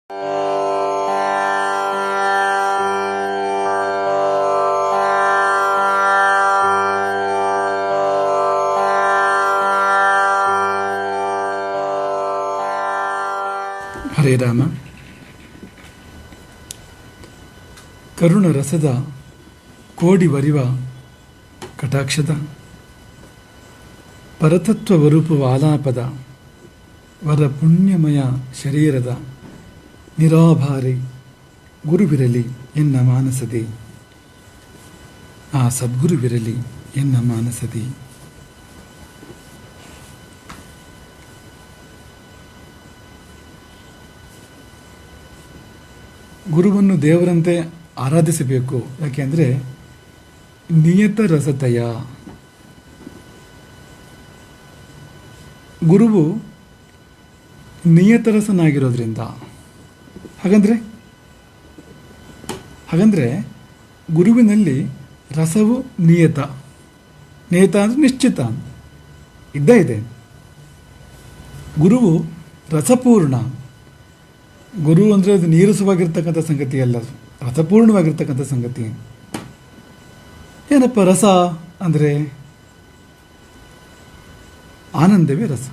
ಹರೇ ರಾಮ. ಕರುಣ ರಸದ ಕೋಡಿ ವರಿವ ಕಟಾಕ್ಷದ ಪರತತ್ವ ವರೂಪವ ಆಲಾಪದ ವರ ಪುಣ್ಯಮಯ ಶರೀರದ ನಿರಾಭಾರಿ ಗುರುವಿರಲಿ ಎನ್ನ ಮಾನಸದಿ, ಆ ಸದ್ಗುರುವಿರಲಿ ಎನ್ನ ಮಾನಸದಿ. ಗುರುವನ್ನು ದೇವರಂತೆ ಆರಾಧಿಸಬೇಕು. ಯಾಕೆಂದರೆ ನಿಯತ ರಸತಯ, ಗುರುವು ನಿಯತರಸನಾಗಿರೋದ್ರಿಂದ. ಹಾಗಂದ್ರೆ ಗುರುವಿನಲ್ಲಿ ರಸವು ನಿಯತ ಅಂದರೆ ನಿಶ್ಚಿತ ಇದ್ದೇ ಇದೆ. ಗುರುವು ರಸಪೂರ್ಣ. ಗುರು ಅಂದರೆ ಅದು ನೀರಸವಾಗಿರ್ತಕ್ಕಂಥ ಸಂಗತಿ ಅಲ್ಲ, ಅದು ರಸಪೂರ್ಣವಾಗಿರ್ತಕ್ಕಂಥ ಸಂಗತಿ. ಏನಪ್ಪ ರಸ ಅಂದರೆ? ಆನಂದವೇ ರಸ.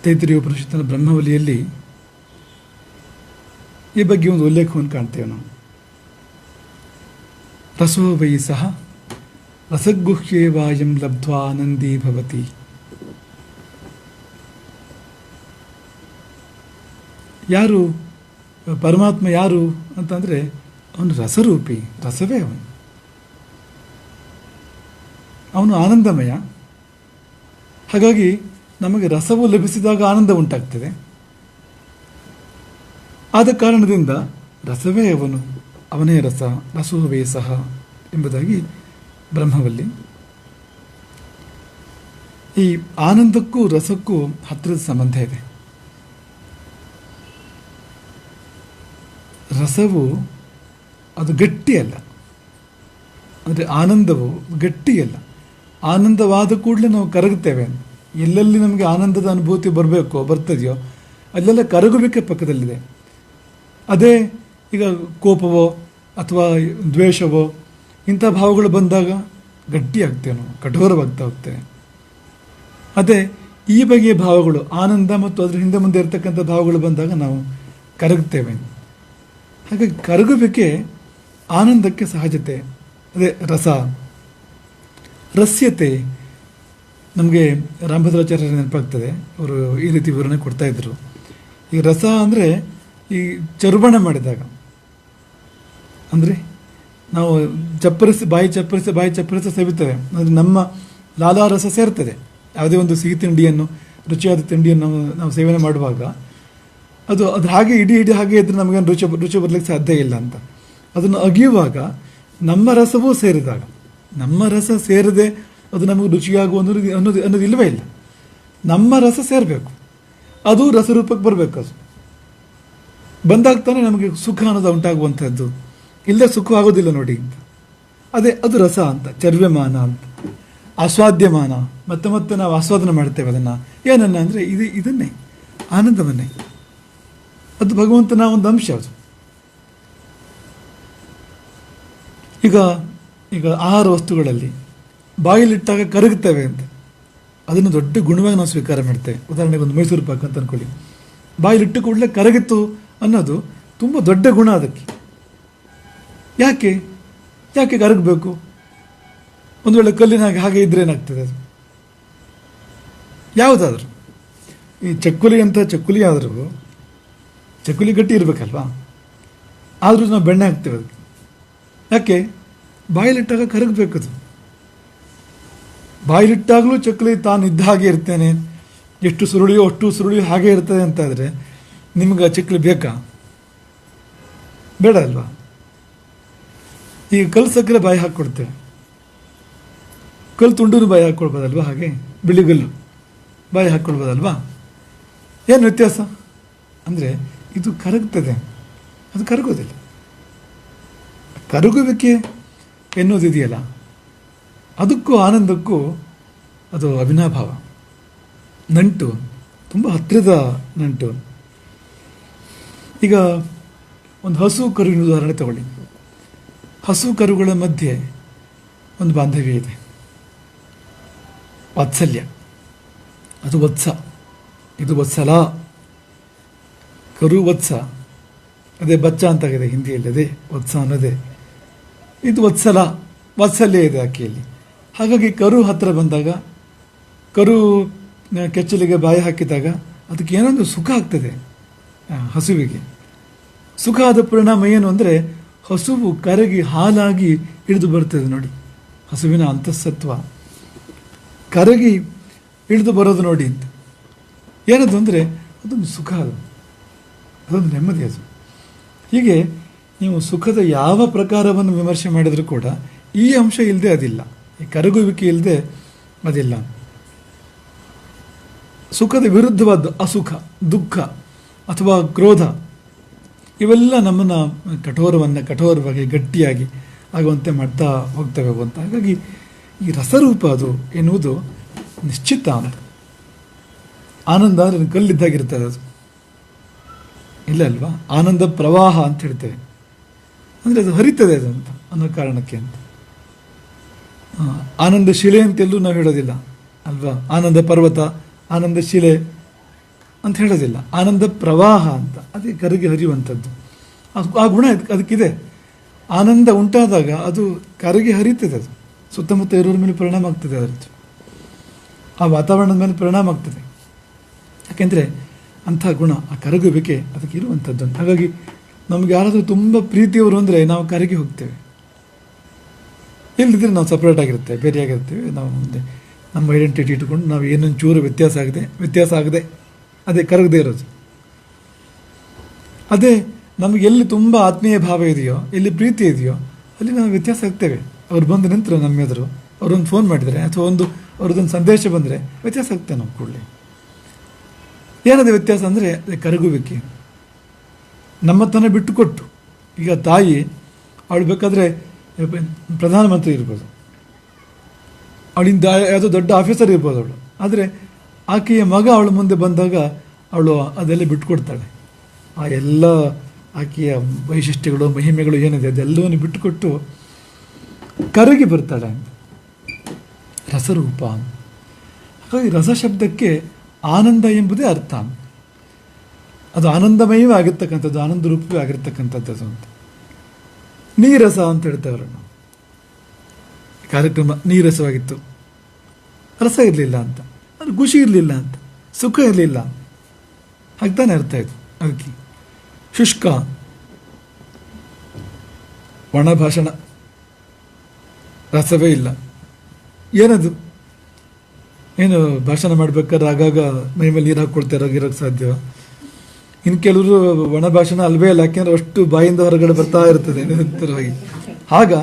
ತೈತ್ರಿಯ ಉಪನಿಷತ್ತಿನ ಬ್ರಹ್ಮವಲಿಯಲ್ಲಿ ಈ ಬಗ್ಗೆ ಒಂದು ಉಲ್ಲೇಖವನ್ನು ಕಾಣ್ತೇವೆ ನಾವು. ರಸೋ ವೈ ಸಹ ರಸಗುಹ್ಯೇ ವಾಯಂ ಲಬ್ಧ್ವಾ ಆನಂದೀ ಭವತಿ. ಯಾರು ಪರಮಾತ್ಮ ಯಾರು ಅಂತಂದರೆ ಅವನು ರಸರೂಪಿ, ರಸವೇ ಅವನು ಆನಂದಮಯ. ಹಾಗಾಗಿ ನಮಗೆ ರಸವು ಲಭಿಸಿದಾಗ ಆನಂದ ಉಂಟಾಗ್ತದೆ. ಆದ ಕಾರಣದಿಂದ ರಸವೇ ಅವನೇ ರಸ, ರಸೋವೇ ಸಹ ಎಂಬುದಾಗಿ ಬ್ರಹ್ಮವಲ್ಲಿ. ಈ ಆನಂದಕ್ಕೂ ರಸಕ್ಕೂ ಹತ್ತಿರದ ಸಂಬಂಧ ಇದೆ. ರಸವು ಅದು ಗಟ್ಟಿಯಲ್ಲ, ಅಂದರೆ ಆನಂದವು ಗಟ್ಟಿಯಲ್ಲ. ಆನಂದವಾದ ಕೂಡಲೇ ನಾವು ಕರಗುತ್ತೇವೆ. ಎಲ್ಲೆಲ್ಲಿ ನಮಗೆ ಆನಂದದ ಅನುಭೂತಿ ಬರ್ತದೆಯೋ ಅಲ್ಲೆಲ್ಲ ಕರಗುವಿಕೆ ಪಕ್ಕದಲ್ಲಿದೆ. ಅದೇ ಈಗ ಕೋಪವೋ ಅಥವಾ ದ್ವೇಷವೋ ಇಂಥ ಭಾವಗಳು ಬಂದಾಗ ಗಟ್ಟಿಯಾಗ್ತೇವೆ, ನಾವು ಕಠೋರವಾಗ್ತಾ ಹೋಗ್ತೇವೆ. ಅದೇ ಈ ಬಗೆಯ ಭಾವಗಳು, ಆನಂದ ಮತ್ತು ಅದರ ಹಿಂದೆ ಮುಂದೆ ಇರತಕ್ಕಂಥ ಭಾವಗಳು ಬಂದಾಗ ನಾವು ಕರಗುತ್ತೇವೆ. ಹಾಗಾಗಿ ಕರಗುವಿಕೆ ಆನಂದಕ್ಕೆ ಸಹಜತೆ. ಅದೇ ರಸ. ರಸ್ಯತೆ ನಮಗೆ ರಾಮಭದ್ರಾಚಾರ್ಯರ ನೆನಪಾಗ್ತದೆ. ಅವರು ಈ ರೀತಿ ವಿವರಣೆ ಕೊಡ್ತಾ ಇದ್ರು. ಈ ರಸ ಅಂದರೆ ಈ ಚರ್ವಣ ಮಾಡಿದಾಗ, ಅಂದರೆ ನಾವು ಬಾಯಿ ಚಪ್ಪರಿಸಿ ಸವಿತೇವೆ. ಅಂದರೆ ನಮ್ಮ ಲಾಲಾರಸ ಸೇರ್ತದೆ. ಯಾವುದೇ ಒಂದು ಸಿಹಿ ತಿಂಡಿಯನ್ನು, ರುಚಿಯಾದ ತಿಂಡಿಯನ್ನು ನಾವು ಸೇವನೆ ಮಾಡುವಾಗ ಅದು ಹಾಗೆ ಇಡೀ ಹಾಗೆ ಇದ್ರೆ ನಮಗೇನು ರುಚಿ ಬರಲಿಕ್ಕೆ ಸಾಧ್ಯ ಇಲ್ಲ ಅಂತ. ಅದನ್ನು ಅಗಿಯುವಾಗ ನಮ್ಮ ರಸವೂ ಸೇರಿದಾಗ, ನಮ್ಮ ರಸ ಸೇರದೆ ಅದು ನಮಗೆ ರುಚಿಯಾಗುವ ಅನ್ನೋದು ಇಲ್ಲವೇ ಇಲ್ಲ. ನಮ್ಮ ರಸ ಸೇರಬೇಕು, ಅದು ರಸರೂಪಕ್ಕೆ ಬರಬೇಕು. ಅದು ಬಂದಾಗ್ತಾನೆ ನಮಗೆ ಸುಖ ಅನ್ನೋದು ಉಂಟಾಗುವಂಥದ್ದು. ಇಲ್ಲದೆ ಸುಖ ಆಗೋದಿಲ್ಲ ನೋಡಿ ಅಂತ. ಅದು ರಸ ಅಂತ, ಚರ್ವ್ಯಮಾನ ಅಂತ, ಆಸ್ವಾದ್ಯಮಾನ. ಮತ್ತೆ ನಾವು ಆಸ್ವಾದನೆ ಮಾಡ್ತೇವೆ ಅದನ್ನು. ಏನನ್ನ ಅಂದರೆ ಇದನ್ನೇ, ಆನಂದವನ್ನೇ. ಅದು ಭಗವಂತನ ಒಂದು ಅಂಶ. ಅದು ಈಗ ಆಹಾರ ವಸ್ತುಗಳಲ್ಲಿ ಬಾಯಿಲಿಟ್ಟಾಗ ಕರಗುತ್ತವೆ ಅಂತ, ಅದನ್ನು ದೊಡ್ಡ ಗುಣವಾಗಿ ನಾವು ಸ್ವೀಕಾರ ಮಾಡ್ತೇವೆ. ಉದಾಹರಣೆಗೆ ಒಂದು ಮೈಸೂರು ಪಾಕ್ ಅಂತ ಅಂದ್ಕೊಳ್ಳಿ. ಬಾಯಿಲಿಟ್ಟು ಕೂಡಲೇ ಕರಗಿತ್ತು ಅನ್ನೋದು ತುಂಬ ದೊಡ್ಡ ಗುಣ ಅದಕ್ಕೆ. ಯಾಕೆ ಕರಗಬೇಕು? ಒಂದು ವೇಳೆ ಕಲ್ಲಿನ ಹಾಗೆ ಇದ್ರೆ ಏನಾಗ್ತದೆ? ಅದು ಯಾವುದಾದ್ರೂ ಈ ಚಕ್ಕುಲಿ ಆದರೂ ಚಕ್ಕುಲಿ ಗಟ್ಟಿ ಇರಬೇಕಲ್ವಾ? ಆದರೂ ನಾವು ಬೆಣ್ಣೆ ಹಾಕ್ತೇವೆ ಅದಕ್ಕೆ. ಯಾಕೆ? ಬಾಯಿಲಿಟ್ಟಾಗ ಕರಗಬೇಕದು. ಬಾಯಿಲಿಟ್ಟಾಗಲೂ ಚಕ್ಕುಲಿ ತಾನು ಇದ್ದ ಹಾಗೆ ಇರ್ತೇನೆ, ಎಷ್ಟು ಸುರುಳಿಯೋ ಅಷ್ಟು ಸುರುಳಿಯೋ ಹಾಗೆ ಇರ್ತದೆ ಅಂತಾದರೆ ನಿಮ್ಗೆ ಆ ಚಕ್ಕುಲಿ ಬೇಕಾ? ಬೇಡ ಅಲ್ವಾ? ಈಗ ಕಲ್ಲು ಸಕ್ಕರೆ ಬಾಯಿ ಹಾಕ್ಕೊಡ್ತೇವೆ, ಕಲ್ಲು ತುಂಡೂ ಬಾಯಿ ಹಾಕ್ಕೊಳ್ಬೋದಲ್ವಾ? ಹಾಗೆ ಬಿಳಿಗಲ್ಲು ಬಾಯಿ ಹಾಕ್ಕೊಳ್ಬೋದಲ್ವಾ? ಏನು ವ್ಯತ್ಯಾಸ ಅಂದರೆ ಇದು ಕರಗ್ತದೆ, ಅದು ಕರಗೋದಿಲ್ಲ. ಕರಗುವಿಕೆ ಎನ್ನುವುದಿದೆಯಲ್ಲ, ಅದಕ್ಕೂ ಆನಂದಕ್ಕೂ ಅದು ಅವಿನಾಭಾವ, ನಂಟು. ತುಂಬ ಹತ್ತಿರದ ನಂಟು. ಈಗ ಒಂದು ಹಸು ಕರುವಿನ ಉದಾಹರಣೆ ತಗೊಳ್ಳಿ. ಹಸು ಕರುಗಳ ಮಧ್ಯೆ ಒಂದು ಬಾಂಧವ್ಯ ಇದೆ, ವಾತ್ಸಲ್ಯ. ಅದು ವತ್ಸ, ಇದು ವತ್ಸಲ. ಕರು ವತ್ಸ, ಅದೇ ಬಚ್ಚ ಅಂತಾಗಿದೆ ಹಿಂದಿಯಲ್ಲಿ, ಅದೇ ವತ್ಸ ಅನ್ನೋದೇ. ಇದು ವತ್ಸಲ, ವಾತ್ಸಲ್ಯ ಇದೆ ಆಕೆಯಲ್ಲಿ. ಹಾಗಾಗಿ ಕರು ಹತ್ತಿರ ಬಂದಾಗ, ಕರು ಕೆಚ್ಚಲಿಗೆ ಬಾಯಿ ಹಾಕಿದಾಗ ಅದಕ್ಕೆ ಏನೊಂದು ಸುಖ ಆಗ್ತದೆ. ಹಸುವಿಗೆ ಸುಖ ಆದ ಪರಿಣಾಮ ಏನು ಅಂದರೆ, ಹಸುವು ಕರಗಿ ಹಾಲಾಗಿ ಇಳಿದು ಬರ್ತದೆ. ನೋಡಿ, ಹಸುವಿನ ಅಂತಃಸತ್ವ ಕರಗಿ ಇಳಿದು ಬರೋದು ನೋಡಿ ಅಂತ. ಏನದು ಅಂದರೆ ಅದೊಂದು ಸುಖ, ಅದೊಂದು ನೆಮ್ಮದಿ. ಅದು ಹೀಗೆ ನೀವು ಸುಖದ ಯಾವ ಪ್ರಕಾರವನ್ನು ವಿಮರ್ಶೆ ಮಾಡಿದರೂ ಕೂಡ ಈ ಅಂಶ ಇಲ್ಲದೆ ಅದಿಲ್ಲ, ಈ ಕರಗುವಿಕೆ ಇಲ್ಲದೆ ಅದಿಲ್ಲ. ಸುಖದ ವಿರುದ್ಧವಾದ ಅಸುಖ, ದುಃಖ ಅಥವಾ ಕ್ರೋಧ, ಇವೆಲ್ಲ ನಮ್ಮನ್ನು ಕಠೋರವಾಗಿ ಗಟ್ಟಿಯಾಗಿ ಆಗುವಂತೆ ಮಾಡ್ತಾ ಹೋಗ್ತವೆ ಅಂತ. ಹಾಗಾಗಿ ಈ ರಸರೂಪ ಅದು ಎನ್ನುವುದು ನಿಶ್ಚಿತ ಅಂತ. ಆನಂದ ಅಂದರೆ ಕಲ್ಲಿದ್ದಾಗಿರ್ತದೆ, ಅದು ಇಲ್ಲ ಅಲ್ವಾ? ಆನಂದ ಪ್ರವಾಹ ಅಂತ ಹೇಳ್ತೇವೆ, ಅಂದರೆ ಅದು ಹರಿತದೆ ಅದು ಅಂತ ಅನ್ನೋ ಕಾರಣಕ್ಕೆ ಅಂತ. ಆನಂದ ಶಿಲೆ ಅಂತೆಲ್ಲೂ ನಾವು ಹೇಳೋದಿಲ್ಲ ಅಲ್ವಾ? ಆನಂದ ಪರ್ವತ, ಆನಂದ ಶಿಲೆ ಅಂತ ಹೇಳೋದಿಲ್ಲ, ಆನಂದ ಪ್ರವಾಹ ಅಂತ. ಅದೇ ಕರಗಿ ಹರಿಯುವಂಥದ್ದು. ಆ ಗುಣ ಅದಕ್ಕಿದೆ. ಆನಂದ ಉಂಟಾದಾಗ ಅದು ಕರಗಿ ಹರಿತದೆ, ಅದು ಸುತ್ತಮುತ್ತ ಇರೋರ ಮೇಲೆ ಪರಿಣಾಮ ಆಗ್ತದೆ, ಅದರದ್ದು ಆ ವಾತಾವರಣದ ಮೇಲೆ ಪರಿಣಾಮ ಆಗ್ತದೆ. ಯಾಕೆಂದರೆ ಅಂಥ ಗುಣ, ಆ ಕರಗುವಿಕೆ ಅದಕ್ಕೆ ಇರುವಂಥದ್ದು ಅಂತ. ಹಾಗಾಗಿ ನಮ್ಗೆ ಯಾರಾದರೂ ತುಂಬ ಪ್ರೀತಿಯವರು ಅಂದರೆ ನಾವು ಕರಗಿ ಹೋಗ್ತೇವೆ. ಇಲ್ಲದಿದ್ದರೆ ನಾವು ಸಪ್ರೇಟ್ ಆಗಿರ್ತೇವೆ, ಬೇರೆಯಾಗಿರ್ತೇವೆ. ನಾವು ಮುಂದೆ ನಮ್ಮ ಐಡೆಂಟಿಟಿ ಇಟ್ಕೊಂಡು ನಾವು ಏನೊಂದು ಚೂರು ವ್ಯತ್ಯಾಸ ಆಗದೆ ಅದೇ ಕರಗದೇ ಇರೋದು. ಅದೇ ನಮಗೆ ಎಲ್ಲಿ ತುಂಬ ಆತ್ಮೀಯ ಭಾವ ಇದೆಯೋ, ಎಲ್ಲಿ ಪ್ರೀತಿ ಇದೆಯೋ, ಅಲ್ಲಿ ನಾವು ವ್ಯತ್ಯಾಸ ಆಗ್ತೇವೆ. ಅವ್ರು ಬಂದು ನಿಂತರೆ ನಮ್ಮ ಎದುರು, ಅವರೊಂದು ಫೋನ್ ಮಾಡಿದರೆ ಅಥವಾ ಅವ್ರದ್ದೊಂದು ಸಂದೇಶ ಬಂದರೆ ವ್ಯತ್ಯಾಸ ಆಗ್ತೇವೆ ನಾವು ಕೂಡಲೇ. ಏನದು ವ್ಯತ್ಯಾಸ ಅಂದರೆ ಅದೇ ಕರಗುವಿಕೆ. ನಮ್ಮತನ ಬಿಟ್ಟುಕೊಟ್ಟು, ಈಗ ತಾಯಿ ಅವಳು ಬೇಕಾದರೆ ಪ್ರಧಾನಮಂತ್ರಿ ಇರ್ಬೋದು, ಅವಳಿಂದ ಯಾವುದೋ ದೊಡ್ಡ ಆಫೀಸರ್ ಇರ್ಬೋದು ಅವಳು, ಆದರೆ ಆಕೆಯ ಮಗ ಅವಳ ಮುಂದೆ ಬಂದಾಗ ಅವಳು ಅದೆಲ್ಲ ಬಿಟ್ಟುಕೊಡ್ತಾಳೆ. ಆ ಎಲ್ಲ ಆಕೆಯ ವೈಶಿಷ್ಟ್ಯಗಳು, ಮಹಿಮೆಗಳು ಏನಿದೆ ಅದೆಲ್ಲವನ್ನು ಬಿಟ್ಟುಕೊಟ್ಟು ಕರಗಿ ಬರ್ತಾಳೆ ಅಂತ. ರಸರೂಪ. ಹಾಗಾಗಿ ರಸ ಶಬ್ದಕ್ಕೆ ಆನಂದ ಎಂಬುದೇ ಅರ್ಥ. ಅದು ಆನಂದಮಯವೇ ಆಗಿರ್ತಕ್ಕಂಥದ್ದು, ಆನಂದ ರೂಪವೇ ಆಗಿರ್ತಕ್ಕಂಥದ್ದು ಅದು ಅಂತ. ನೀರಸ ಅಂತ ಹೇಳ್ತೇವೆ ನಾವು. ಕಾರ್ಯಕ್ರಮ ನೀರಸವಾಗಿತ್ತು, ರಸ ಇರಲಿಲ್ಲ ಅಂತ, ಅದು ಖುಷಿ ಇರಲಿಲ್ಲ ಅಂತ, ಸುಖ ಇರಲಿಲ್ಲ, ಹಾಗ್ತಾನೆ ಅರ್ಥ ಆಯಿತು. ಅದಕ್ಕೆ ಶುಷ್ಕ, ಒಣ ಭಾಷಣ, ರಸವೇ ಇಲ್ಲ. ಏನದು? ಏನು ಭಾಷಣ ಮಾಡ್ಬೇಕಾದ್ರೆ ಆಗಾಗ ಮೈ ಮೇಲೆ ನೀರು ಹಾಕ್ಕೊಳ್ತಾರೆ, ಇರೋಕ್ಕೆ ಸಾಧ್ಯವ? ಇನ್ನು ಕೆಲವರು ಒಣ ಭಾಷಣ ಅಲ್ವೇ ಅಲ್ಲ, ಯಾಕೆಂದ್ರೆ ಅಷ್ಟು ಬಾಯಿಂದ ಹೊರಗಡೆ ಬರ್ತಾ ಇರ್ತದೆ ನಿರಂತರವಾಗಿ. ಆಗ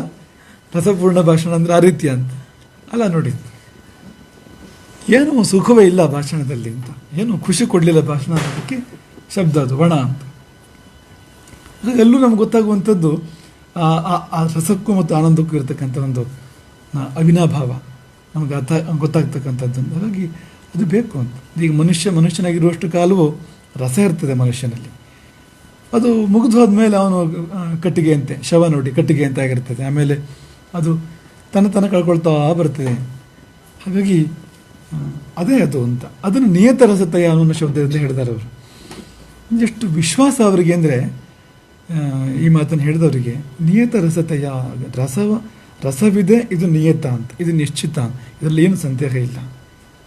ರಸಪೂರ್ಣ ಭಾಷಣ ಅಂದರೆ ಆ ರೀತಿ ಅಂತ ಅಲ್ಲ. ನೋಡಿ, ಏನೋ ಸುಖವೇ ಇಲ್ಲ ಭಾಷಣದಲ್ಲಿ ಅಂತ, ಏನೋ ಖುಷಿ ಕೊಡಲಿಲ್ಲ ಭಾಷಣ ಅನ್ನೋದಕ್ಕೆ ಶಬ್ದ ಅದು ಒಣ ಅಂತ. ಎಲ್ಲೂ ನಮ್ಗೆ ಗೊತ್ತಾಗುವಂಥದ್ದು ಆ ರಸಕ್ಕೂ ಮತ್ತು ಆನಂದಕ್ಕೂ ಇರತಕ್ಕಂಥ ಒಂದು ಅವಿನಾಭಾವ ನಮಗೆ ಗೊತ್ತಾಗ್ತಕ್ಕಂಥದ್ದು. ಹಾಗಾಗಿ ಅದು ಬೇಕು ಅಂತ. ಈಗ ಮನುಷ್ಯನಾಗಿರುವಷ್ಟು ಕಾಲವೂ ರಸ ಇರ್ತದೆ ಮನುಷ್ಯನಲ್ಲಿ. ಅದು ಮುಗಿದು ಹೋದ್ಮೇಲೆ ಅವನು ಕಟ್ಟಿಗೆ ಅಂತೆ, ಶವ ನೋಡಿ ಕಟ್ಟಿಗೆ ಅಂತ ಆಗಿರ್ತದೆ. ಆಮೇಲೆ ಅದು ತನ್ನ ಕಳ್ಕೊಳ್ತಾ ಬರ್ತದೆ. ಹಾಗಾಗಿ ಅದೇ ಅದು ಅಂತ. ಅದನ್ನು ನಿಯತ ರಸತಯ ಅನ್ನೋ ಶಬ್ದದಲ್ಲಿ ಹೇಳಿದ್ದಾರೆ ಅವರು. ಎಷ್ಟು ವಿಶ್ವಾಸ ಅವರಿಗೆ ಅಂದರೆ, ಈ ಮಾತನ್ನು ಹೇಳಿದವರಿಗೆ, ನಿಯತ ರಸತಯ, ರಸವಿದೆ, ಇದು ನಿಯತ ಅಂತ, ಇದು ನಿಶ್ಚಿತ, ಇದರಲ್ಲಿ ಏನು ಸಂದೇಹ ಇಲ್ಲ.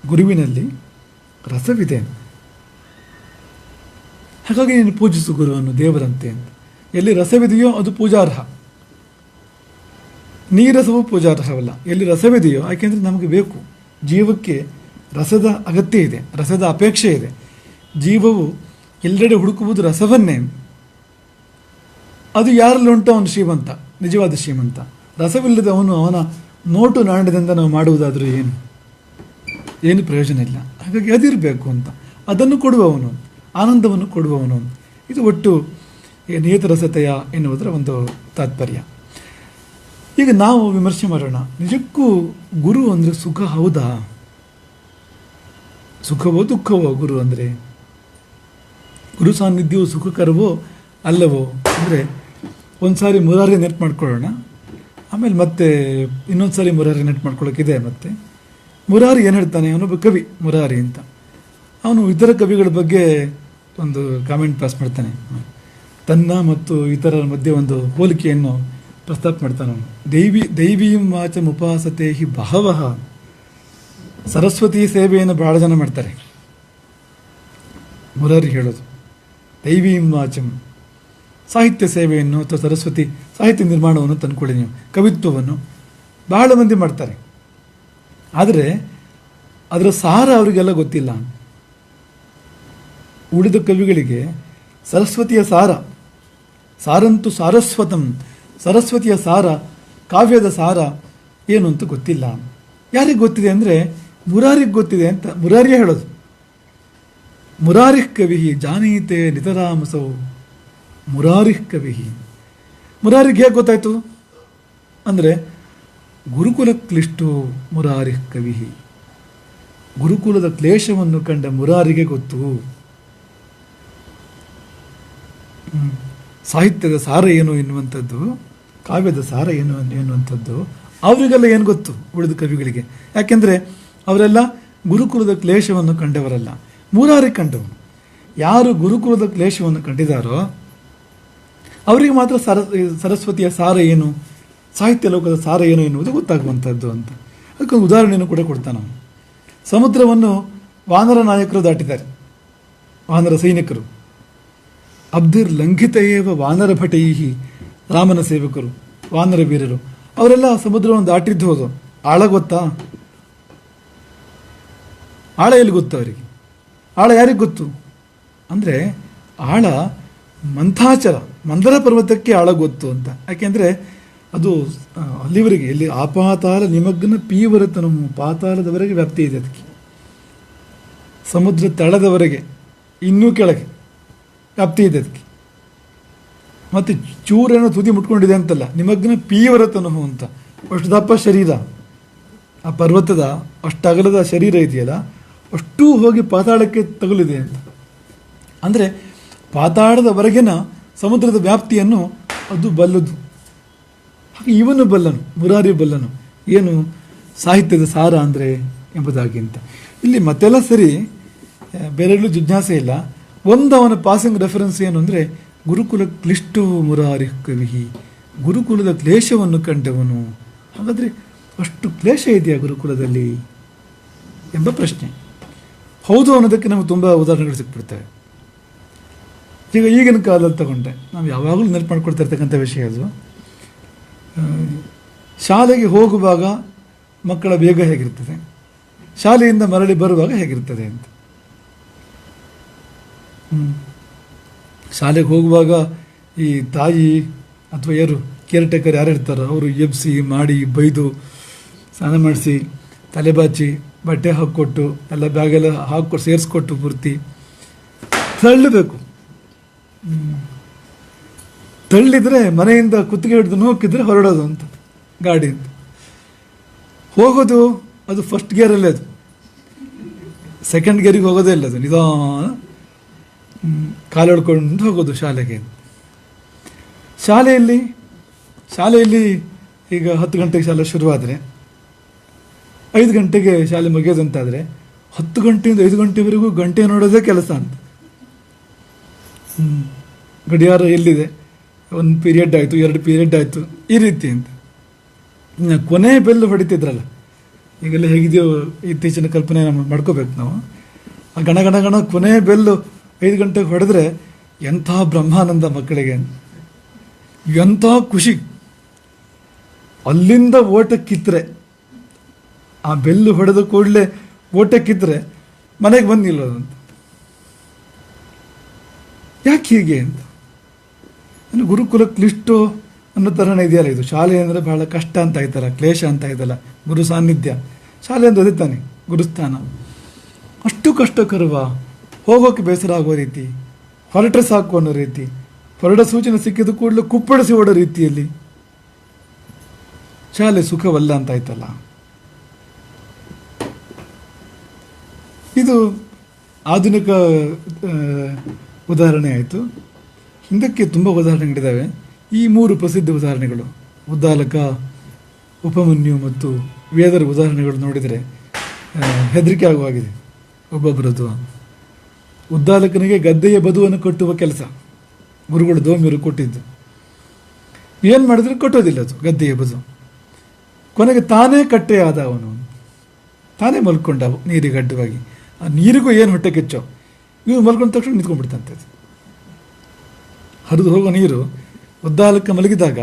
ಗುರುವಿನಲ್ಲಿ ರಸವಿದೆ. ಹಾಗಾಗಿ ನೀನು ಪೂಜಿಸು ಗುರುವನ್ನು ದೇವರಂತೆ ಅಂತ. ಎಲ್ಲಿ ರಸವಿದೆಯೋ ಅದು ಪೂಜಾರ್ಹ, ನೀರಸವು ಪೂಜಾರ್ಹವಲ್ಲ. ಎಲ್ಲಿ ರಸವಿದೆಯೋ, ಯಾಕೆಂದರೆ ನಮಗೆ ಬೇಕು, ಜೀವಕ್ಕೆ ರಸದ ಅಗತ್ಯ ಇದೆ, ರಸದ ಅಪೇಕ್ಷೆ ಇದೆ. ಜೀವವು ಎಲ್ಲೆಡೆ ಹುಡುಕುವುದು ರಸವನ್ನೇ. ಅದು ಯಾರಲ್ಲಿ ಉಂಟು ಅವನು ಶ್ರೀಮಂತ, ನಿಜವಾದ ಶ್ರೀಮಂತ. ರಸವಿಲ್ಲದೆ ಅವನ ನೋಟು ನಾಣ್ಯದಿಂದ ನಾವು ಮಾಡುವುದಾದರೂ ಏನು ಪ್ರಯೋಜನ ಇಲ್ಲ. ಹಾಗಾಗಿ ಅದಿರಬೇಕು ಅಂತ. ಅದನ್ನು ಕೊಡುವವನು, ಆನಂದವನ್ನು ಕೊಡುವವನು. ಇದು ಒಟ್ಟು ನಿಯತ ರಸತೆಯ ಎನ್ನುವುದರ ಒಂದು ತಾತ್ಪರ್ಯ. ಈಗ ನಾವು ವಿಮರ್ಶೆ ಮಾಡೋಣ, ನಿಜಕ್ಕೂ ಗುರು ಅಂದರೆ ಸುಖ ಹೌದಾ? ಸುಖವೋ ದುಃಖವೋ ಗುರು ಅಂದರೆ? ಗುರು ಸಾನ್ನಿಧ್ಯವೂ ಸುಖಕರವೋ ಅಲ್ಲವೋ ಅಂದರೆ ಒಂದು ಸಾರಿ ಮುರಾರಿ ನೆಟ್ ಮಾಡ್ಕೊಳ್ಳೋಣ, ಆಮೇಲೆ ಮತ್ತೆ ಇನ್ನೊಂದು ಸಾರಿ ಮುರಾರಿ ನೆಟ್ ಮಾಡ್ಕೊಳ್ಳೋಕ್ಕಿದೆ. ಮತ್ತು ಮುರಾರಿ ಏನು ಹೇಳ್ತಾನೆ, ಅವನೊಬ್ಬ ಕವಿ ಮುರಾರಿ ಅಂತ. ಅವನು ಇತರ ಕವಿಗಳ ಬಗ್ಗೆ ಒಂದು ಕಾಮೆಂಟ್ ಪಾಸ್ ಮಾಡ್ತಾನೆ. ತನ್ನ ಮತ್ತು ಇತರರ ಮಧ್ಯೆ ಒಂದು ಹೋಲಿಕೆಯನ್ನು ಪ್ರಸ್ತಾಪ ಮಾಡ್ತಾನೆ ಅವನು. ದೈವೀಂ ವಾಚಂ ಉಪಾಸತೆ ಹಿ ಬಹವಃ. ಸರಸ್ವತಿ ಸೇವೆಯನ್ನು ಭಾಳ ಜನ ಮಾಡ್ತಾರೆ. ಮುರಾರಿ ಹೇಳೋದು ದೈವೀಂ ವಾಚಂ, ಸಾಹಿತ್ಯ ಸೇವೆಯನ್ನು ಅಥವಾ ಸರಸ್ವತಿ ಸಾಹಿತ್ಯ ನಿರ್ಮಾಣವನ್ನು ತಂದ್ಕೊಳ್ಳಿ ನೀವು, ಕವಿತ್ವವನ್ನು ಬಹಳ ಮಂದಿ ಮಾಡ್ತಾರೆ. ಆದರೆ ಅದರ ಸಾರ ಅವರಿಗೆಲ್ಲ ಗೊತ್ತಿಲ್ಲ. ಉಳಿದ ಕವಿಗಳಿಗೆ ಸರಸ್ವತಿಯ ಸಾರಂತೂ ಸಾರಸ್ವತಂ, ಸರಸ್ವತಿಯ ಸಾರ, ಕಾವ್ಯದ ಸಾರ ಏನು ಅಂತ ಗೊತ್ತಿಲ್ಲ. ಯಾರಿಗೆ ಗೊತ್ತಿದೆ ಅಂದರೆ ಮುರಾರಿಗೆ ಗೊತ್ತಿದೆ ಅಂತ ಮುರಾರಿಯೇ ಹೇಳೋದು. ಮುರಾರಿಃ ಕವಿ ಜಾನೀತೆ ನಿತರಾಮಸೌ. ಮುರಾರಿಃ ಕವಿ. ಮುರಾರಿಗೆ ಹೇಗೆ ಗೊತ್ತಾಯ್ತು ಅಂದರೆ ಗುರುಕುಲ ಕ್ಲಿಷ್ಟೋ ಮುರಾರಿಃ ಕವಿ. ಗುರುಕುಲದ ಕ್ಲೇಶವನ್ನು ಕಂಡ ಮುರಾರಿಗೆ ಗೊತ್ತು. ಸಾಹಿತ್ಯದ ಸಾರ ಏನು ಎನ್ನುವಂಥದ್ದು, ಕಾವ್ಯದ ಸಾರ ಏನು ಎನ್ನುವಂಥದ್ದು ಅವರಿಗೆಲ್ಲ ಏನು ಗೊತ್ತು ಉಳಿದ ಕವಿಗಳಿಗೆ? ಯಾಕೆಂದರೆ ಅವರೆಲ್ಲ ಗುರುಕುಲದ ಕ್ಲೇಶವನ್ನು ಕಂಡವರಲ್ಲ, ಮುರಾರಿ ಕಂಡವನು. ಯಾರು ಗುರುಕುಲದ ಕ್ಲೇಶವನ್ನು ಕಂಡಿದ್ದಾರೋ ಅವರಿಗೆ ಮಾತ್ರ ಸರಸ್ವತಿಯ ಸಾರ ಏನು, ಸಾಹಿತ್ಯ ಲೋಕದ ಸಾರ ಏನು ಎನ್ನುವುದು ಗೊತ್ತಾಗುವಂಥದ್ದು ಅಂತ. ಅದಕ್ಕೊಂದು ಉದಾಹರಣೆಯನ್ನು ಕೂಡ ಕೊಡ್ತಾನೆ ಅವನು. ಸಮುದ್ರವನ್ನು ವಾನರ ನಾಯಕರು ದಾಟಿದ್ದಾರೆ, ವಾನರ ಸೈನಿಕರು. ಅಬ್ಧಿರ್ ಲಂಘಿತಯೇವ ವಾನರ ಭಟೈಹಿ, ರಾಮನ ಸೇವಕರು, ವಾನರ ವೀರರು. ಅವರೆಲ್ಲ ಸಮುದ್ರವನ್ನು ದಾಟಿದ್ದು ಹೋದು. ಆಳ ಗೊತ್ತಾ? ಆಳ ಎಲ್ಲಿ ಗೊತ್ತು ಅವರಿಗೆ? ಆಳ ಯಾರಿಗೆ ಗೊತ್ತು ಅಂದರೆ ಆಳ ಮಂಥಾಚಲ, ಮಂದರ ಪರ್ವತಕ್ಕೆ ಆಳ ಗೊತ್ತು ಅಂತ. ಯಾಕೆಂದರೆ ಅದು ಅಲ್ಲಿವರೆಗೆ, ಎಲ್ಲಿ ಆಪಾತಾಲ ನಿಮಗ್ನ ಪೀವರತನು, ಪಾತಾಳದವರೆಗೆ ವ್ಯಾಪ್ತಿ ಇದೆ ಅದಕ್ಕೆ. ಸಮುದ್ರ ತಳದವರೆಗೆ, ಇನ್ನೂ ಕೆಳಗೆ ವ್ಯಾಪ್ತಿ ಇದೆ ಅದಕ್ಕೆ. ಮತ್ತು ಚೂರೇನೋ ತುದಿ ಮುಟ್ಕೊಂಡಿದೆ ಅಂತಲ್ಲ, ನಿಮಗ್ನ ಪೀವರತನು ಅಂತ. ಅಷ್ಟು ದಪ್ಪ ಶರೀರ, ಆ ಪರ್ವತದ ಅಷ್ಟು ಅಗಲದ ಶರೀರ ಇದೆಯಲ್ಲ, ಅಷ್ಟೂ ಹೋಗಿ ಪಾತಾಳಕ್ಕೆ ತಗುಲಿದೆ ಅಂತ. ಅಂದರೆ ಪಾತಾಳದವರೆಗಿನ ಸಮುದ್ರದ ವ್ಯಾಪ್ತಿಯನ್ನು ಅದು ಬಲ್ಲದು. ಹಾಗೆ ಇವನು ಬಲ್ಲನು, ಮುರಾರಿ ಬಲ್ಲನು ಏನು ಸಾಹಿತ್ಯದ ಸಾರ ಅಂದರೆ ಎಂಬುದಾಗಿ ಅಂತ. ಇಲ್ಲಿ ಮತ್ತೆಲ್ಲ ಸರಿ, ಬೇರೆಲ್ಲೂ ಜಿಜ್ಞಾಸೆ ಇಲ್ಲ. ಒಂದು ಅವನ ಪಾಸಿಂಗ್ ರೆಫರೆನ್ಸ್ ಏನು ಅಂದರೆ ಗುರುಕುಲ ಕ್ಲಿಷ್ಟೋ ಮುರಾರಿ ಕವಿ, ಗುರುಕುಲದ ಕ್ಲೇಶವನ್ನು ಕಂಡವನು. ಹಾಗಾದರೆ ಅಷ್ಟು ಕ್ಲೇಶ ಇದೆಯಾ ಗುರುಕುಲದಲ್ಲಿ ಎಂಬ ಪ್ರಶ್ನೆ. ಹೌದು ಅನ್ನೋದಕ್ಕೆ ನಮಗೆ ತುಂಬ ಉದಾಹರಣೆಗಳು ಸಿಕ್ಬಿಡ್ತವೆ. ಈಗ ಈಗಿನ ಕಾಲದಲ್ಲಿ ತಗೊಂಡೆ ನಾವು ಯಾವಾಗಲೂ ನೆನಪು ಮಾಡ್ಕೊಳ್ತಾ ಇರ್ತಕ್ಕಂಥ ವಿಷಯ ಅದು. ಶಾಲೆಗೆ ಹೋಗುವಾಗ ಮಕ್ಕಳ ವೇಗ ಹೇಗಿರ್ತದೆ, ಶಾಲೆಯಿಂದ ಮರಳಿ ಬರುವಾಗ ಹೇಗಿರ್ತದೆ ಅಂತ. ಶಾಲೆಗೆ ಹೋಗುವಾಗ ಈ ತಾಯಿ ಅಥವಾ ಯಾರು ಕೇರ್ ಟೇಕರ್ ಯಾರು ಇರ್ತಾರೋ ಅವರು ಎಬ್ಸಿ ಮಾಡಿ ಬೈದು ಸ್ನಾನ ಮಾಡಿಸಿ ತಲೆ ಬಾಚಿ ಬಟ್ಟೆ ಹಾಕ್ಕೊಟ್ಟು ಎಲ್ಲ ಬ್ಯಾಗೆಲ್ಲ ಹಾಕ್ಕೊಟ್ಟು ಸೇರಿಸ್ಕೊಟ್ಟು ಪೂರ್ತಿ ತಳ್ಳಬೇಕು. ತಳ್ಳಿದರೆ ಮನೆಯಿಂದ ಕುತ್ತಿಗೆ ಹಿಡಿದು ನೂಕಿದ್ರೆ ಹೊರಡೋದು ಅಂತ ಗಾಡಿಯಿಂದ ಹೋಗೋದು. ಅದು ಫಸ್ಟ್ ಗೇರಲ್ಲೇ, ಅದು ಸೆಕೆಂಡ್ ಗೇರಿಗೆ ಹೋಗೋದೇ ಇಲ್ಲ. ಅದು ನಿಧಾನ ಕಾಲು ಎಳ್ಕೊಂಡು ಹೋಗೋದು ಶಾಲೆಗೆ. ಶಾಲೆಯಲ್ಲಿ ಈಗ 10 ಗಂಟೆಗೆ ಶಾಲೆ ಶುರುವಾದರೆ 5 ಗಂಟೆಗೆ ಶಾಲೆ ಮುಗಿಯೋದು ಅಂತಾದರೆ 10 ಗಂಟೆಯಿಂದ 5 ಗಂಟೆವರೆಗೂ ಗಂಟೆ ನೋಡೋದೇ ಕೆಲಸ ಅಂತ. ಗಡಿಯಾರ ಎಲ್ಲಿದೆ, 1 ಪೀರಿಯಡ್ ಆಯಿತು, 2 ಪೀರಿಯಡ್ ಆಯಿತು, ಈ ರೀತಿ ಅಂತ. ಕೊನೆ ಬೆಲ್ಲು ಹೊಡಿತಿದ್ರಲ್ಲ, ಈಗೆಲ್ಲ ಹೇಗಿದೆಯೋ ಇತ್ತೀಚಿನ ಕಲ್ಪನೆ ಮಾಡ್ಕೋಬೇಕು ನಾವು. ಆ ಗಣ ಗಣ ಗಣ ಕೊನೆ ಬೆಲ್ಲು 5 ಗಂಟೆಗೆ ಹೊಡೆದ್ರೆ ಎಂಥ ಬ್ರಹ್ಮಾನಂದ ಮಕ್ಕಳಿಗೆ, ಎಂಥ ಖುಷಿ. ಅಲ್ಲಿಂದ ಓಟಕ್ಕಿತ್ತರೆ, ಆ ಬೆಲ್ಲು ಹೊಡೆದ ಕೂಡಲೇ ಓಟಕ್ಕಿತ್ತರೆ ಮನೆಗೆ ಬಂದು ನಿಲ್ಲೋದಂತ. ಯಾಕೆ ಹೀಗೆ ಅಂತ. ಗುರುಕುಲ ಕ್ಲಿಷ್ಟೋ ಅನ್ನೋ ಥರನೇ ಇದೆಯಲ್ಲ ಇದು. ಶಾಲೆ ಅಂದರೆ ಬಹಳ ಕಷ್ಟ ಅಂತ ಆಯ್ತಲ್ಲ, ಕ್ಲೇಶ ಅಂತ ಆಯ್ತಲ್ಲ. ಗುರು ಸಾನ್ನಿಧ್ಯ, ಶಾಲೆ ಅಂದರೆ ಅದೇ ತಾನೆ, ಗುರುಸ್ಥಾನ. ಅಷ್ಟು ಕಷ್ಟಕರವ, ಹೋಗೋಕ್ಕೆ ಬೇಸರ ಆಗೋ ರೀತಿ, ಹೊರಟ್ರೆ ಸಾಕು ಅನ್ನೋ ರೀತಿ, ಹೊರಡ ಸೂಚನೆ ಸಿಕ್ಕಿದ ಕೂಡಲೇ ಕುಪ್ಪಳಿಸಿ ಓಡೋ ರೀತಿಯಲ್ಲಿ ಶಾಲೆ ಸುಖವಲ್ಲ ಅಂತ ಆಯ್ತಲ್ಲ. ಇದು ಆಧುನಿಕ ಆ, ಉದಾಹರಣೆ ಆಯಿತು. ಹಿಂದಕ್ಕೆ ತುಂಬ ಉದಾಹರಣೆಗಳಿದ್ದಾವೆ. ಈ 3 ಪ್ರಸಿದ್ಧ ಉದಾಹರಣೆಗಳು, ಉದ್ದಾಲಕ, ಉಪಮನ್ಯು ಮತ್ತು ವೇದರ ಉದಾಹರಣೆಗಳು ನೋಡಿದರೆ ಹೆದರಿಕೆ ಆಗುವಾಗಿದೆ ಒಬ್ಬೊಬ್ಬರದ್ದು. ಉದ್ದಾಲಕನಿಗೆ ಗದ್ದೆಯ ಬದುವನ್ನು ಕಟ್ಟುವ ಕೆಲಸ ಗುರುಗಳು ದೋಮಿಯರು ಕೊಟ್ಟಿದ್ದು. ಏನು ಮಾಡಿದ್ರೆ ಕಟ್ಟೋದಿಲ್ಲ ಅದು ಗದ್ದೆಯ ಬದು. ಕೊನೆಗೆ ತಾನೇ ಕಟ್ಟೆ ಆದ ಅವನು, ತಾನೇ ಮಲ್ಕೊಂಡ ನೀರಿಗೆ ಅಡ್ಡವಾಗಿ. ಆ ನೀರಿಗೂ ಏನು ಹೊಟ್ಟೆ ಕೆಚ್ಚೋ, ಇವ್ನು ಮಲ್ಕೊಂಡ ತಕ್ಷಣ ನಿಂತ್ಕೊಂಡ್ಬಿಡ್ತಂತೆ. ಹರಿದು ಹೋಗೋ ನೀರು ಉದ್ದಾಲಕ ಮಲಗಿದಾಗ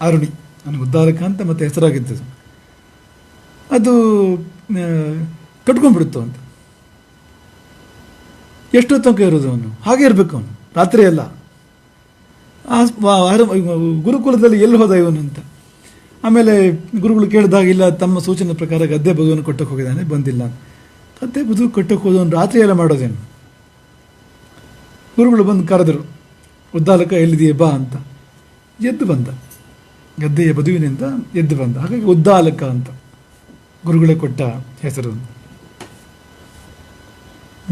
ಅರುಣಿ, ನನಗೆ ಉದ್ದಾಲಕ ಅಂತ ಮತ್ತೆ ಹೆಸರಾಗಿದ್ದದು, ಅದು ಕಟ್ಕೊಂಡ್ಬಿಡುತ್ತು ಅಂತ. ಎಷ್ಟೋ ತನಕ ಇರೋದು ಅವನು, ಹಾಗೆ ಇರಬೇಕು ಅವನು, ರಾತ್ರಿ ಎಲ್ಲ. ಗುರುಕುಲದಲ್ಲಿ ಎಲ್ಲಿ ಹೋದ ಇವನು ಅಂತ. ಆಮೇಲೆ ಗುರುಗಳು ಕೇಳಿದಾಗ, ಇಲ್ಲ ತಮ್ಮ ಸೂಚನೆ ಪ್ರಕಾರ ಗದ್ದೆ ಬದುವನ್ನು ಕೊಟ್ಟಕ್ಕೆ ಹೋಗಿದ್ದಾನೆ, ಬಂದಿಲ್ಲ. ಗದ್ದೆ ಬದು ಕೊಟ್ಟಕ್ಕೆ ಹೋದವನು ರಾತ್ರಿ ಎಲ್ಲ ಮಾಡೋದೇನು? ಗುರುಗಳು ಬಂದು ಕರೆದರು, ಉದ್ದಾಲಕ ಎಲ್ಲಿದೆಯೇ ಬಾ ಅಂತ. ಎದ್ದು ಬಂದ, ಗದ್ದೆಯ ಬದುವಿನಿಂದ ಎದ್ದು ಬಂದ. ಹಾಗಾಗಿ ಉದ್ದಾಲಕ ಅಂತ ಗುರುಗಳೇ ಕೊಟ್ಟ ಹೆಸರು.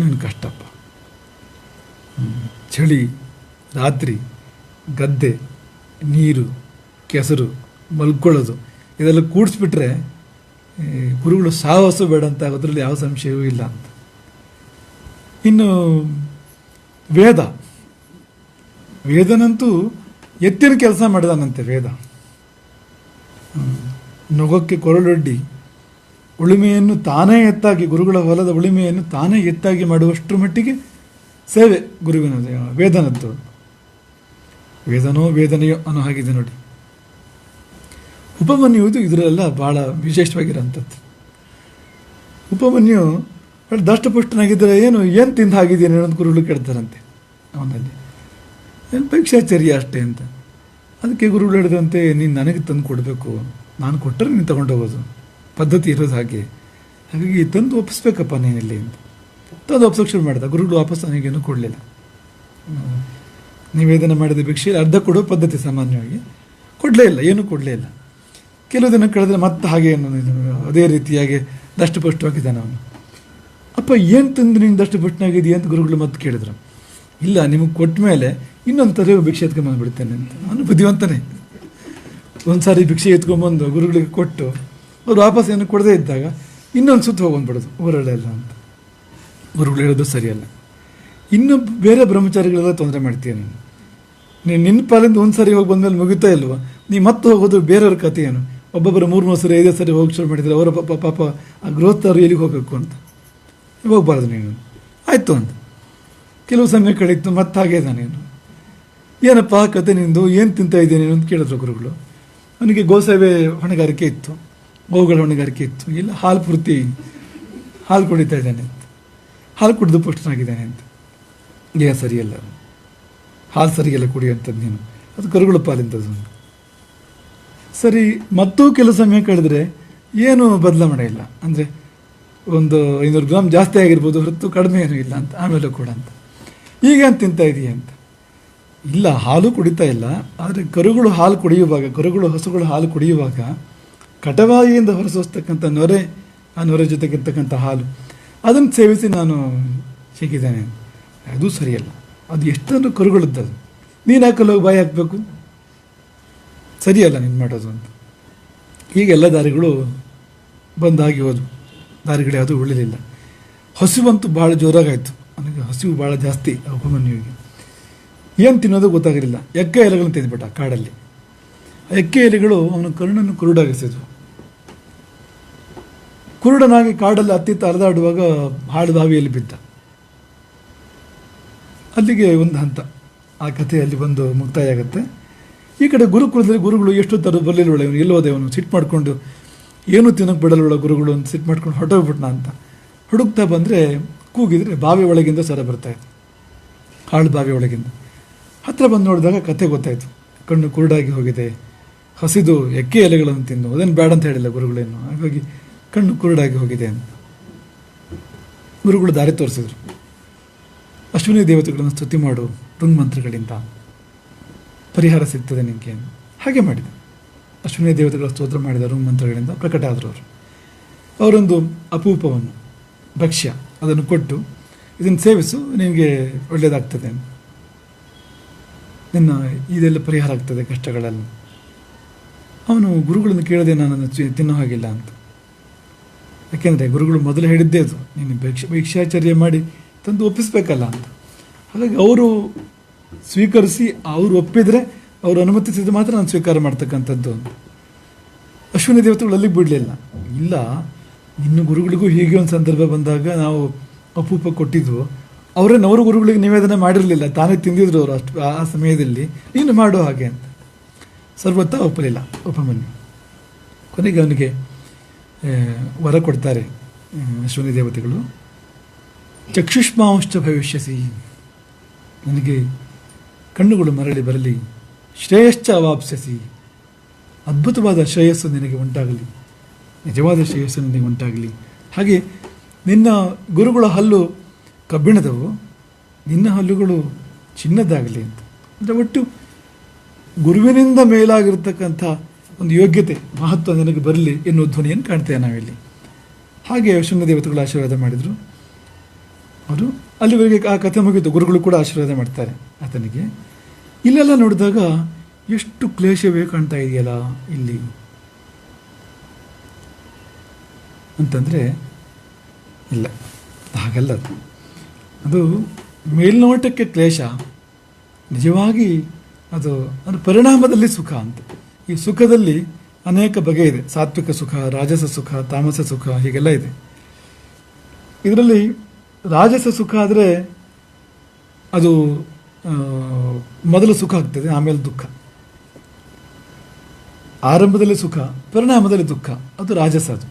ಏನು ಕಷ್ಟಪ್ಪ, ಚಳಿ, ರಾತ್ರಿ, ಗದ್ದೆ, ನೀರು, ಕೆಸರು, ಮಲ್ಕೊಳ್ಳೋದು, ಇದೆಲ್ಲ ಕೂಡಿಸ್ಬಿಟ್ರೆ ಗುರುಗಳು ಸಾಹಸ ಬೇಡ ಅಂತ ಆಗೋದ್ರಲ್ಲಿ ಯಾವ ಸಂಶಯವೂ ಇಲ್ಲ ಅಂತ. ಇನ್ನು ವೇದನಂತೂ ಎತ್ತಿನ ಕೆಲಸ ಮಾಡಿದಾನಂತೆ ವೇದ. ನೊಗಕ್ಕೆ ಕೊರಳೊಡ್ಡಿ ಉಳುಮೆಯನ್ನು ತಾನೇ ಎತ್ತಾಗಿ, ಗುರುಗಳ ಹೊಲದ ಉಳುಮೆಯನ್ನು ತಾನೇ ಎತ್ತಾಗಿ ಮಾಡುವಷ್ಟರ ಮಟ್ಟಿಗೆ ಸೇವೆ ಗುರುವಿನದು, ವೇದನದ್ದು. ವೇದನೋ ವೇದನೆಯೋ ಅನ್ನೋ ಹಾಗಿದೆ ನೋಡಿ. ಉಪಮನ್ಯುವುದು ಇದರೆಲ್ಲ ಭಾಳ ವಿಶೇಷವಾಗಿರೋಂಥದ್ದು. ಉಪಮನ್ಯು ದಷ್ಟಪುಷ್ಟನಾಗಿದ್ದರೆ ಏನು ತಿಂದು ಹಾಗಿದ್ದೀನಿ ಅನ್ನೋದು ಗುರುಗಳು ಕೇಳ್ತಾರಂತೆ ಅವನಲ್ಲಿ. ಏನು ಭಿಕ್ಷಾಚರ್ಯ ಅಷ್ಟೇ ಅಂತ. ಅದಕ್ಕೆ ಗುರುಗಳು ಹೇಳಿದಂತೆ, ನೀನು ನನಗೆ ತಂದು ಕೊಡಬೇಕು, ನಾನು ಕೊಟ್ಟರೆ ನೀನು ತಗೊಂಡೋಗೋದು, ಪದ್ಧತಿ ಇರೋದು ಹಾಗೆ. ಹಾಗಾಗಿ ತಂದು ಒಪ್ಪಿಸ್ಬೇಕಪ್ಪ ನೀನಿಲ್ಲಿ ಅಂತ ತಂದು ಒಪ್ಸೋಕೆ ಶುರು ಮಾಡಿದ. ಗುರುಗಳು ವಾಪಸ್ ನನಗೇನು ಕೊಡಲಿಲ್ಲ. ನಿವೇದನೆ ಮಾಡಿದ ಭಿಕ್ಷೆ ಅರ್ಧ ಕೊಡೋ ಪದ್ಧತಿ ಸಾಮಾನ್ಯವಾಗಿ. ಕೊಡಲೇ ಇಲ್ಲ, ಏನೂ ಕೊಡಲೇ ಇಲ್ಲ. ಕೆಲವು ದಿನ ಕಳೆದ್ರೆ ಮತ್ತೆ ಹಾಗೆ ಅದೇ ರೀತಿಯಾಗಿ ದಷ್ಟಪುಷ್ಟವಾಗಿದ್ದಾನೆ ಅವನು. ಅಪ್ಪ ಏನು ತಂದು ನೀನು ದಷ್ಟಪುಷ್ಟನಾಗಿದೆಯಾ ಅಂತ ಗುರುಗಳು ಮತ್ತೆ ಕೇಳಿದ್ರು. ಇಲ್ಲ, ನಿಮಗೆ ಕೊಟ್ಟ ಮೇಲೆ ಇನ್ನೊಂದು ತರ ಭಿಕ್ಷೆ ಎತ್ಕೊಂಡ್ಬಂದ್ಬಿಡ್ತೇನೆ ಅಂತ. ಅವನು ಬುದ್ಧಿವಂತನೇ. ಒಂದು ಸಾರಿ ಭಿಕ್ಷೆ ಎತ್ಕೊಂಡ್ಬಂದು ಗುರುಗಳಿಗೆ ಕೊಟ್ಟು ಅವ್ರು ವಾಪಸ್ ಏನು ಕೊಡದೇ ಇದ್ದಾಗ ಇನ್ನೊಂದು ಸುತ್ತು ಹೋಗ್ಬಂದ್ಬಿಡೋದು ಊರಲ್ಲೆಲ್ಲ ಅಂತ. ಗುರುಗಳು ಹೇಳೋದು ಸರಿಯಲ್ಲ. ಇನ್ನು ಬೇರೆ ಬ್ರಹ್ಮಚಾರಿಗಳೆಲ್ಲ ತೊಂದರೆ ಮಾಡ್ತೀಯ ನೀನು ನಿನ್ನ ಪಾಲಿಂದ ಒಂದು ಸಾರಿ ಹೋಗಿ ಬಂದಮೇಲೆ ಮುಗಿತಾ ಇಲ್ವ, ನೀ ಮತ್ತೆ ಹೋಗೋದು ಬೇರೆಯವ್ರ ಕಥೆ ಏನು. ಒಬ್ಬೊಬ್ಬರು 3 ಸರಿ 5 ಸರಿ ಹೋಗಿ ಶುರು ಮಾಡಿದರೆ ಅವರ ಪಾಪ ಆ ಗೃಹಸ್ಥರು ಎಲ್ಲಿಗೆ ಹೋಗಬೇಕು ಅಂತ. ಹೋಗ್ಬಾರ್ದು ನೀನು, ಆಯಿತು ಅಂತ. ಕೆಲವು ಸಮಯ ಕಳೀತು, ಮತ್ತೆ ಹಾಗೆ ನೀನು ಏನಪ್ಪ ಕತೆ ನಿಂದು, ಏನು ತಿಂತಾ ಇದ್ದೀನಿ ಅಂತ ಕೇಳಿದ್ರು ಗುರುಗಳು. ಅವನಿಗೆ ಗೋಸೇವೆ ಹೊಣೆಗಾರಿಕೆ ಇತ್ತು, ಗೋವುಗಳ ಹೊಣೆಗಾರಿಕೆ ಇತ್ತು. ಇಲ್ಲ, ಹಾಲು ಪೂರ್ತಿ ಹಾಲು ಕುಡಿತಾ ಇದ್ದಾನೆ ಅಂತ, ಹಾಲು ಕುಡಿದು ಪುಷ್ಟನಾಗಿದ್ದಾನೆ ಅಂತ. ಏನು ಸರಿಯಲ್ಲ, ಹಾಲು ಸರಿಯಲ್ಲ ಕುಡಿಯುವಂಥದ್ದು ನೀನು, ಅದು ಕರುಗಳ ಪಾಲಿಂಥದ್ದು. ಸರಿ, ಮತ್ತೂ ಕೆಲವು ಸಮಯ ಕಳೆದ್ರೆ ಏನೂ ಬದಲಾವಣೆ ಇಲ್ಲ. ಅಂದರೆ ಒಂದು 500 ಗ್ರಾಮ್ ಜಾಸ್ತಿ ಆಗಿರ್ಬೋದು ಹೊರತು ಕಡಿಮೆ ಏನೂ ಇಲ್ಲ ಅಂತ. ಆಮೇಲೆ ಕೂಡ ಅಂತ, ಈಗೇನು ತಿಂತಾ ಇದೆಯಾ ಅಂತ. ಇಲ್ಲ, ಹಾಲು ಕುಡಿತಾ ಇಲ್ಲ. ಆದರೆ ಕರುಗಳು ಹಾಲು ಕುಡಿಯುವಾಗ, ಹಸುಗಳು ಹಾಲು ಕುಡಿಯುವಾಗ ಕಟವಾಯಿಯಿಂದ ಹೊರಸೂಸ್ತಕ್ಕಂಥ ನೊರೆ, ಆ ನೊರೆ ಜೊತೆಗಿರ್ತಕ್ಕಂಥ ಹಾಲು, ಅದನ್ನು ಸೇವಿಸಿ ನಾನು ಸಿಕ್ಕಿದ್ದೇನೆ. ಅದು ಸರಿಯಲ್ಲ. ಅದು ಎಷ್ಟೊಂದು ಕರುಗಳದ್ದದು, ನೀನು ಹಾಕಲು ಹೋಗಿ ಬಾಯಿ ಹಾಕಬೇಕು, ಸರಿಯಲ್ಲ ನೀನು ಮಾಡೋದು ಅಂತ. ಹೀಗೆಲ್ಲ ದಾರಿಗಳು ಬಂದಾಗಿ ಹೋದವು. ದಾರಿಗಳೇ ಅದು ಉಳಿಲಿಲ್ಲ. ಹಸಿವಂತೂ ಭಾಳ ಜೋರಾಗಾಯಿತು. ನನಗೆ ಹಸಿವು ಭಾಳ ಜಾಸ್ತಿ ಉಪಮನ್ಯುವಿಗೆ. ಏನು ತಿನ್ನೋದು ಗೊತ್ತಾಗಿರಲಿಲ್ಲ. ಎಕ್ಕೆ ಎಲೆಗಳನ್ನು ತಿಂದ್ಬಿಟ್ಟ ಕಾಡಲ್ಲಿ. ಆ ಎಕ್ಕೆ ಎಲೆಗಳು ಅವನ ಕರುಣನ್ನು ಕುರುಡಾಗಿಸಿದ್ವು. ಕುರುಡನಾಗಿ ಕಾಡಲ್ಲಿ ಅತ್ತಿತ್ತ ಅಲೆದಾಡುವಾಗ ಹಾಳು ಬಾವಿಯಲ್ಲಿ ಬಿದ್ದ. ಅಲ್ಲಿಗೆ ಒಂದು ಹಂತ, ಆ ಕಥೆಯಲ್ಲಿ ಒಂದು ಮುಕ್ತಾಯ ಆಗುತ್ತೆ. ಈ ಕಡೆ ಗುರುಕುಲದಲ್ಲಿ ಗುರುಗಳು ಎಷ್ಟು ಥರ ಬರಲಿಲ್ಲ. ಇವನು ಎಲ್ಲೋದೆ, ಅವನು ಸಿಟ್ಟು ಮಾಡಿಕೊಂಡು ಏನೂ ತಿನ್ನೋಕೆ ಬಿಡಲ್ವಳ ಗುರುಗಳು ಅಂತ ಸಿಟ್ಟು ಮಾಡ್ಕೊಂಡು ಹೊಟ್ಟೋಗ್ಬಿಟ್ನ ಅಂತ ಹುಡುಕ್ತಾ ಬಂದರೆ, ಕೂಗಿದ್ರೆ ಬಾವಿ ಒಳಗಿಂದ ಸ್ವರ ಬರ್ತಾಯಿತ್ತು, ಹಾಳು ಬಾವಿ ಒಳಗಿಂದ. ಹತ್ತಿರ ಬಂದು ನೋಡಿದಾಗ ಕಥೆ ಗೊತ್ತಾಯಿತು. ಕಣ್ಣು ಕುರುಡಾಗಿ ಹೋಗಿದೆ, ಹಸಿದು ಎಕ್ಕೆ ಎಲೆಗಳನ್ನು ತಿಂದು, ಅದೇನು ಬೇಡ ಅಂತ ಹೇಳಿಲ್ಲ ಗುರುಗಳೇನು. ಹಾಗಾಗಿ ಕಣ್ಣು ಕುರುಡಾಗಿ ಹೋಗಿದೆ ಅಂತ ಗುರುಗಳು ದಾರಿ ತೋರಿಸಿದ್ರು. ಅಶ್ವಿನಿ ದೇವತೆಗಳನ್ನು ಸ್ತುತಿ ಮಾಡು ಋನ್ಮಂತ್ರಗಳಿಂದ, ಪರಿಹಾರ ಸಿಗ್ತದೆ ನಿನಗೆ. ಹಾಗೆ ಮಾಡಿದೆ. ಅಶ್ವಿನಿ ದೇವತೆಗಳ ಸ್ತೋತ್ರ ಮಾಡಿದ ಋನ್ಮಂತ್ರಗಳಿಂದ ಪ್ರಕಟ ಆದರು ಅವರು. ಅವರೊಂದು ಅಪೂಪವನ್ನು, ಭಕ್ಷ್ಯ ಅದನ್ನು ಕೊಟ್ಟು ಇದನ್ನು ಸೇವಿಸು, ನಿನಗೆ ಒಳ್ಳೆಯದಾಗ್ತದೆ, ನಿನ್ನ ಇದೆಲ್ಲ ಪರಿಹಾರ ಆಗ್ತದೆ ಕಷ್ಟಗಳಲ್ಲಿ. ಅವನು ಗುರುಗಳನ್ನು ಕೇಳದೆ ನನ್ನನ್ನು ತಿನ್ನೋ ಹಾಗಿಲ್ಲ ಅಂತ. ಯಾಕೆಂದರೆ ಗುರುಗಳು ಮೊದಲು ಹೇಳಿದ್ದೇ ಅದು, ನೀನು ಭಿಕ್ಷಾಚರ್ಯ ಮಾಡಿ ತಂದು ಒಪ್ಪಿಸ್ಬೇಕಲ್ಲ ಅಂತ. ಹಾಗಾಗಿ ಅವರು ಸ್ವೀಕರಿಸಿ ಅವರು ಒಪ್ಪಿದರೆ, ಅವರು ಅನುಮತಿಸಿದ್ರೆ ಮಾತ್ರ ನಾನು ಸ್ವೀಕಾರ ಮಾಡ್ತಕ್ಕಂಥದ್ದು ಅಂತ. ಅಶ್ವಿನಿ ದೇವತೆಗಳು ಅಲ್ಲಿಗೆ ಬಿಡಲಿಲ್ಲ. ಇಲ್ಲ, ಇನ್ನು ಗುರುಗಳಿಗೂ ಹೀಗೆ ಒಂದು ಸಂದರ್ಭ ಬಂದಾಗ ನಾವು ಅಪೂಪ ಕೊಟ್ಟಿದ್ವು, ಅವರು ಗುರುಗಳಿಗೆ ನಿವೇದನೆ ಮಾಡಿರಲಿಲ್ಲ, ತಾನೇ ತಿಂದಿದ್ರು ಅವರು ಅಷ್ಟು ಆ ಸಮಯದಲ್ಲಿ, ನೀನು ಮಾಡೋ ಹಾಗೆ ಅಂತ. ಸರ್ವತ್ತ ಒಪ್ಪಲಿಲ್ಲ ಉಪಮನ್ಯು. ಕೊನೆಗೆ ಅವನಿಗೆ ವರ ಕೊಡ್ತಾರೆ ಅಶ್ವಿನಿ ದೇವತೆಗಳು. ಚಕ್ಷುಷ್ಮಾಂಶ್ಚ ಭವಿಷ್ಯಸಿ, ನನಗೆ ಕಣ್ಣುಗಳು ಮರಳಿ ಬರಲಿ. ಶ್ರೇಯಶ್ಚ ಅವಾಪ್ಸ್ಯಸಿ, ಅದ್ಭುತವಾದ ಶ್ರೇಯಸ್ಸು ನಿನಗೆ ಉಂಟಾಗಲಿ, ನಿಜವಾದ ಶ್ರೇಯಸ್ಸು ನಿನಗೆ ಉಂಟಾಗಲಿ. ಹಾಗೆ ನಿನ್ನ ಗುರುಗಳ ಹಲ್ಲು ಕಬ್ಬಿಣದವು, ನಿನ್ನ ಹಲ್ಲುಗಳು ಚಿನ್ನದಾಗಲಿ ಅಂತ. ಅಂದರೆ ಒಟ್ಟು ಗುರುವಿನಿಂದ ಮೇಲಾಗಿರ್ತಕ್ಕಂಥ ಒಂದು ಯೋಗ್ಯತೆ, ಮಹತ್ವ ನಿನಗೆ ಬರಲಿ ಎನ್ನುವ ಧ್ವನಿಯನ್ನು ಕಾಣ್ತೇವೆ ನಾವಿಲ್ಲಿ. ಹಾಗೆ ಶೃಂಗ ದೇವತೆಗಳು ಆಶೀರ್ವಾದ ಮಾಡಿದರು. ಅವರು ಅಲ್ಲಿವರೆಗೆ ಆ ಕಥೆ ಮುಗಿತು. ಗುರುಗಳು ಕೂಡ ಆಶೀರ್ವಾದ ಮಾಡ್ತಾರೆ ಆತನಿಗೆ. ಇಲ್ಲೆಲ್ಲ ನೋಡಿದಾಗ ಎಷ್ಟು ಕ್ಲೇಶವೇ ಕಾಣ್ತಾ ಇದೆಯಲ್ಲ ಇಲ್ಲಿ ಅಂತಂದರೆ, ಇಲ್ಲ ಹಾಗಲ್ಲ. ಅದು ಮೇಲ್ನೋಟಕ್ಕೆ ಕ್ಲೇಶ, ನಿಜವಾಗಿ ಅದು ಪರಿಣಾಮದಲ್ಲಿ ಸುಖ ಅಂತ. ಈ ಸುಖದಲ್ಲಿ ಅನೇಕ ಬಗೆ ಇದೆ. ಸಾತ್ವಿಕ ಸುಖ, ರಾಜಸ ಸುಖ, ತಾಮಸ ಸುಖ, ಹೀಗೆಲ್ಲ ಇದೆ. ಇದರಲ್ಲಿ ರಾಜಸ ಸುಖ ಆದರೆ ಅದು ಮೊದಲು ಸುಖ ಆಗ್ತದೆ, ಆಮೇಲೆ ದುಃಖ. ಆರಂಭದಲ್ಲಿ ಸುಖ, ಪರಿಣಾಮದಲ್ಲಿ ದುಃಖ, ಅದು ರಾಜಸ. ಅದು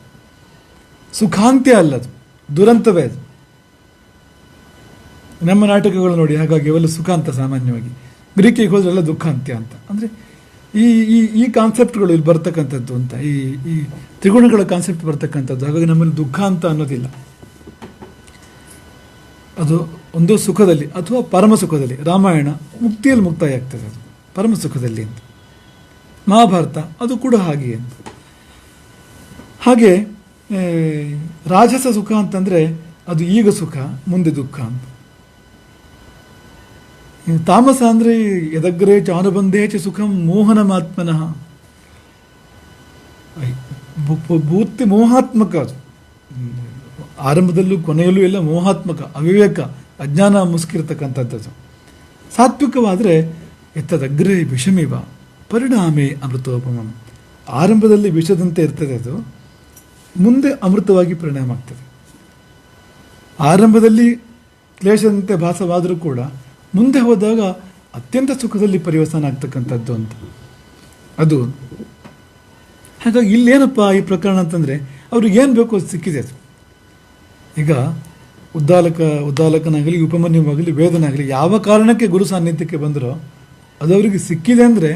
ಸುಖಾಂತ್ಯ ಅಲ್ಲ, ಅದು ದುರಂತವೇ. ಅದು ನಮ್ಮ ನಾಟಕಗಳು ನೋಡಿ, ಹಾಗಾಗಿ ಅವೆಲ್ಲ ಸುಖ ಅಂತ ಸಾಮಾನ್ಯವಾಗಿ. ಗ್ರೀಕಿಗೆ ಹೋದ್ರೆ ಎಲ್ಲ ದುಃಖ ಅಂತ್ಯ ಅಂತ. ಅಂದರೆ ಈ ಈ ಈ ಕಾನ್ಸೆಪ್ಟ್ಗಳು ಇಲ್ಲಿ ಬರ್ತಕ್ಕಂಥದ್ದು ಅಂತ, ಈ ತ್ರಿಗುಣಗಳ ಕಾನ್ಸೆಪ್ಟ್ ಬರ್ತಕ್ಕಂಥದ್ದು. ಹಾಗಾಗಿ ನಮ್ಮಲ್ಲಿ ದುಃಖ ಅಂತ ಅನ್ನೋದಿಲ್ಲ. ಅದು ಒಂದು ಸುಖದಲ್ಲಿ ಅಥವಾ ಪರಮ ಸುಖದಲ್ಲಿ. ರಾಮಾಯಣ ಮುಕ್ತಿಯಲ್ಲಿ ಮುಕ್ತಾಯ ಆಗ್ತದೆ, ಅದು ಪರಮ ಸುಖದಲ್ಲಿ ಅಂತ. ಮಹಾಭಾರತ ಅದು ಕೂಡ ಹಾಗೆ ಅಂತ. ಹಾಗೆ ರಾಜಸ ಸುಖ ಅಂತಂದರೆ ಅದು ಈಗ ಸುಖ, ಮುಂದೆ ದುಃಖ ಅಂತ. ತಾಮಸ ಅಂದರೆ ಯದಗ್ರೇ ಚಾನುಬಂಧೇ ಚ ಸುಖಂ ಮೋಹನಮಾತ್ಮನಃ, ಪೂರ್ತಿ ಮೋಹಾತ್ಮಕ. ಅದು ಆರಂಭದಲ್ಲೂ ಕೊನೆಯಲ್ಲೂ ಎಲ್ಲ ಮೋಹಾತ್ಮಕ, ಅವಿವೇಕ, ಅಜ್ಞಾನ ಮುಸ್ಕಿರ್ತಕ್ಕಂಥದ್ದು. ಸಾತ್ವಿಕವಾದರೆ ಎತ್ತದಗ್ರೇ ವಿಷಮಿವ ಪರಿಣಾಮೇ ಅಮೃತೋಪಮಂ, ಆರಂಭದಲ್ಲಿ ವಿಷದಂತೆ ಇರ್ತದೆ, ಅದು ಮುಂದೆ ಅಮೃತವಾಗಿ ಪರಿಣಾಮ ಆಗ್ತದೆ. ಆರಂಭದಲ್ಲಿ ಕ್ಲೇಶದಂತೆ ಭಾಸವಾದರೂ ಕೂಡ ಮುಂದೆ ಹೋದಾಗ ಅತ್ಯಂತ ಸುಖದಲ್ಲಿ ಪರಿವರ್ತನೆ ಆಗ್ತಕ್ಕಂಥದ್ದು ಅಂತ ಅದು. ಹಾಗಾಗಿ ಇಲ್ಲೇನಪ್ಪ ಈ ಪ್ರಕರಣ ಅಂತಂದರೆ, ಅವ್ರಿಗೆ ಏನು ಬೇಕೋ ಅದು ಸಿಕ್ಕಿದೆ. ಅದು ಈಗ ಉದ್ದಾಲಕನಾಗಲಿ, ಉಪಮನ್ಯುವಾಗಲಿ, ವೇದನಾಗಲಿ ಯಾವ ಕಾರಣಕ್ಕೆ ಗುರು ಸಾನ್ನಿಧ್ಯಕ್ಕೆ ಬಂದರೋ ಅದು ಅವರಿಗೆ ಸಿಕ್ಕಿದೆ ಅಂದರೆ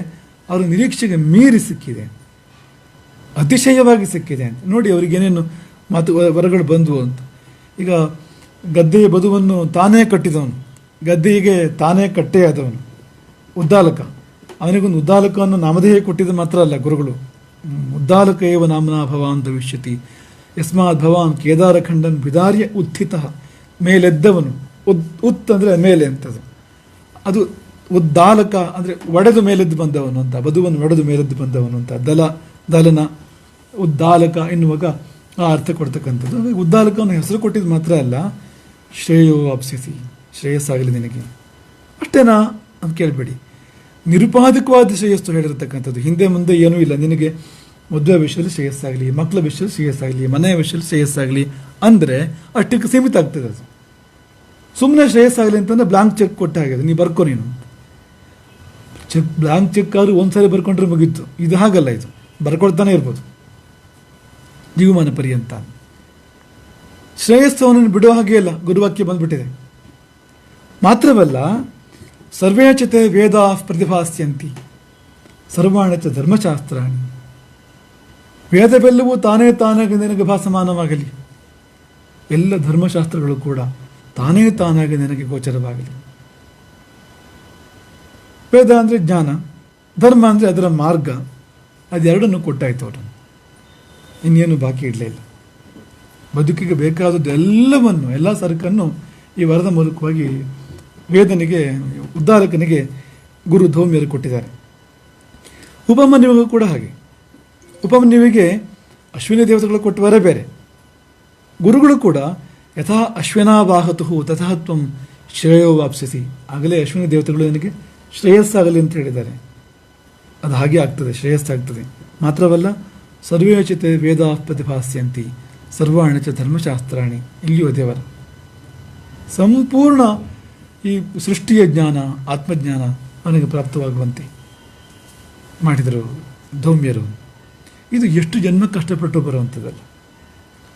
ಅವರ ನಿರೀಕ್ಷೆಗೆ ಮೀರಿ ಸಿಕ್ಕಿದೆ, ಅತಿಶಯವಾಗಿ ಸಿಕ್ಕಿದೆ ಅಂತ. ನೋಡಿ ಅವರಿಗೇನೇನು ವರಗಳು ಬಂದವು ಅಂತ. ಈಗ ಗದ್ದೆಯ ಬದುವನ್ನು ತಾನೇ ಕಟ್ಟಿದವನು, ಗದ್ದೆಗೆ ತಾನೇ ಕಟ್ಟೆಯಾದವನು ಉದ್ದಾಲಕ. ಅವನಿಗೊಂದು ಉದ್ದಾಲಕವನ್ನು ನಾಮಧೇಯ ಕೊಟ್ಟಿದ್ದು ಮಾತ್ರ ಅಲ್ಲ ಗುರುಗಳು. ಉದ್ದಾಲಕ ಏವ ನಾಮನಾ ಭವಾನ್ ಭವಿಷ್ಯತಿ ಯಸ್ಮಾತ್ ಭವಾನ್ ಕೇದಾರಖಂಡನ್ ವಿದಾರ್ಯ ಉತ್ಥಿತ, ಮೇಲೆದ್ದವನು. ಉತ್ ಅಂದರೆ ಮೇಲೆ ಅಂತದು. ಅದು ಉದ್ದಾಲಕ ಅಂದರೆ ಒಡೆದು ಮೇಲೆದ್ದು ಬಂದವನು ಅಂತ, ಬದುವನ್ನು ಒಡೆದು ಮೇಲೆದ್ದು ಬಂದವನು ಅಂತ. ದಲನ ಉದ್ದಾಲಕ ಎನ್ನುವಾಗ ಆ ಅರ್ಥ ಕೊಡ್ತಕ್ಕಂಥದ್ದು. ಉದ್ದಾಲಕವನ್ನು ಹೆಸರು ಕೊಟ್ಟಿದ್ದು ಮಾತ್ರ ಅಲ್ಲ, ಶ್ರೇಯೋ ಅಪ್ಸಿಸಿ, ಶ್ರೇಯಸ್ಸಾಗಲಿ ನಿನಗೆ. ಅಷ್ಟೇನಾ ಅಂತ ಕೇಳಬೇಡಿ. ನಿರುಪಾಧಿಕವಾದ ಶ್ರೇಯಸ್ಸು ಹೇಳಿರತಕ್ಕಂಥದ್ದು. ಹಿಂದೆ ಮುಂದೆ ಏನೂ ಇಲ್ಲ. ನಿನಗೆ ಮದುವೆ ವಿಷಯದಲ್ಲಿ ಶ್ರೇಯಸ್ಸಾಗಲಿ, ಮಕ್ಕಳ ವಿಷಯದಲ್ಲಿ ಶ್ರೇಯಸ್ಸಾಗಲಿ, ಮನೆಯ ವಿಷಯದಲ್ಲಿ ಶ್ರೇಯಸ್ಸಾಗಲಿ ಅಂದರೆ ಅಷ್ಟಕ್ಕೆ ಸೀಮಿತ ಆಗ್ತದೆ ಅದು. ಸುಮ್ಮನೆ ಶ್ರೇಯಸ್ಸಾಗಲಿ ಅಂತಂದರೆ ಬ್ಲಾಂಕ್ ಚೆಕ್ ಕೊಟ್ಟ ಹಾಗೆ, ನೀ ಬರ್ಕೊ ನೀನು ಬ್ಲಾಂಕ್ ಚೆಕ್ ಆದರೂ ಒಂದ್ಸರಿ ಬರ್ಕೊಂಡ್ರೆ ಮುಗೀತು. ಇದು ಹಾಗಲ್ಲ, ಇದು ಬರ್ಕೊಳ್ತಾನೆ ಇರ್ಬೋದು ಜೀವಮಾನ ಪರ್ಯಂತ. ಶ್ರೇಯಸ್ಸವನ್ನು ಬಿಡೋ ಹಾಗೆ ಇಲ್ಲ, ಗುರುವಾಕ್ಯ ಬಂದ್ಬಿಟ್ಟಿದೆ. ಮಾತ್ರವಲ್ಲ, ಸರ್ವೇಚತೆ ವೇದ ಪ್ರತಿಭಾಸ್ಯಂತಿ ಸರ್ವಾಣಿ ಚ ಧರ್ಮಶಾಸ್ತ್ರಾಣಿ, ವೇದವೆಲ್ಲವೂ ತಾನೇ ತಾನಾಗಿ ನಿನಗೆ ಭಾಸಮಾನವಾಗಲಿ, ಎಲ್ಲ ಧರ್ಮಶಾಸ್ತ್ರಗಳು ಕೂಡ ತಾನೇ ತಾನಾಗಿ ನಿನಗೆ ಗೋಚರವಾಗಲಿ. ವೇದ ಅಂದರೆ ಜ್ಞಾನ, ಧರ್ಮ ಅಂದರೆ ಅದರ ಮಾರ್ಗ, ಅದೆರಡನ್ನು ಕೊಟ್ಟಾಯ್ತು ಅವರು. ಇನ್ನೇನು ಬಾಕಿ ಇಡಲೇ ಇಲ್ಲ. ಬದುಕಿಗೆ ಬೇಕಾದದ್ದು ಎಲ್ಲವನ್ನು, ಎಲ್ಲ ಸರಕನ್ನು ಈ ವರದ ಮೂಲಕವಾಗಿ ವೇದನಿಗೆ, ಉದ್ಧಾರಕನಿಗೆ ಗುರು ಧೌಮ್ಯರು ಕೊಟ್ಟಿದ್ದಾರೆ. ಉಪಮನ್ಯುವಿಗೂ ಕೂಡ ಹಾಗೆ. ಉಪಮನ್ಯುವಿಗೆ ಅಶ್ವಿನಿ ದೇವತೆಗಳು ಕೊಟ್ಟ ವರ ಬೇರೆ. ಗುರುಗಳು ಕೂಡ ಯಥಾ ಅಶ್ವಿನಾವಾಹತು ತಥಾ ತ್ವಂ ಶ್ರೇಯೋ ವಾಪ್ಸಿಸಿ, ಆಗಲೇ ಅಶ್ವಿನಿ ದೇವತೆಗಳು ನನಗೆ ಶ್ರೇಯಸ್ಸಾಗಲಿ ಅಂತ ಹೇಳಿದ್ದಾರೆ. ಅದು ಹಾಗೆ ಆಗ್ತದೆ, ಶ್ರೇಯಸ್ಸಾಗ್ತದೆ. ಮಾತ್ರವಲ್ಲ, ಸರ್ವೇಚಿತೆ ವೇದ ಪ್ರತಿಭಾಸ್ಯಂತಿ ಸರ್ವಾಣಿ ಚ ಧರ್ಮಶಾಸ್ತ್ರಾಣಿ, ಇಲ್ಲಿಯೂ ದೇವರ ಸಂಪೂರ್ಣ ಈ ಸೃಷ್ಟಿಯ ಜ್ಞಾನ, ಆತ್ಮಜ್ಞಾನ ಅವನಿಗೆ ಪ್ರಾಪ್ತವಾಗುವಂತೆ ಮಾಡಿದರು ಧೌಮ್ಯರು. ಇದು ಎಷ್ಟು ಜನ್ಮ ಕಷ್ಟಪಟ್ಟು ಬರುವಂಥದ್ದಲ್ಲ.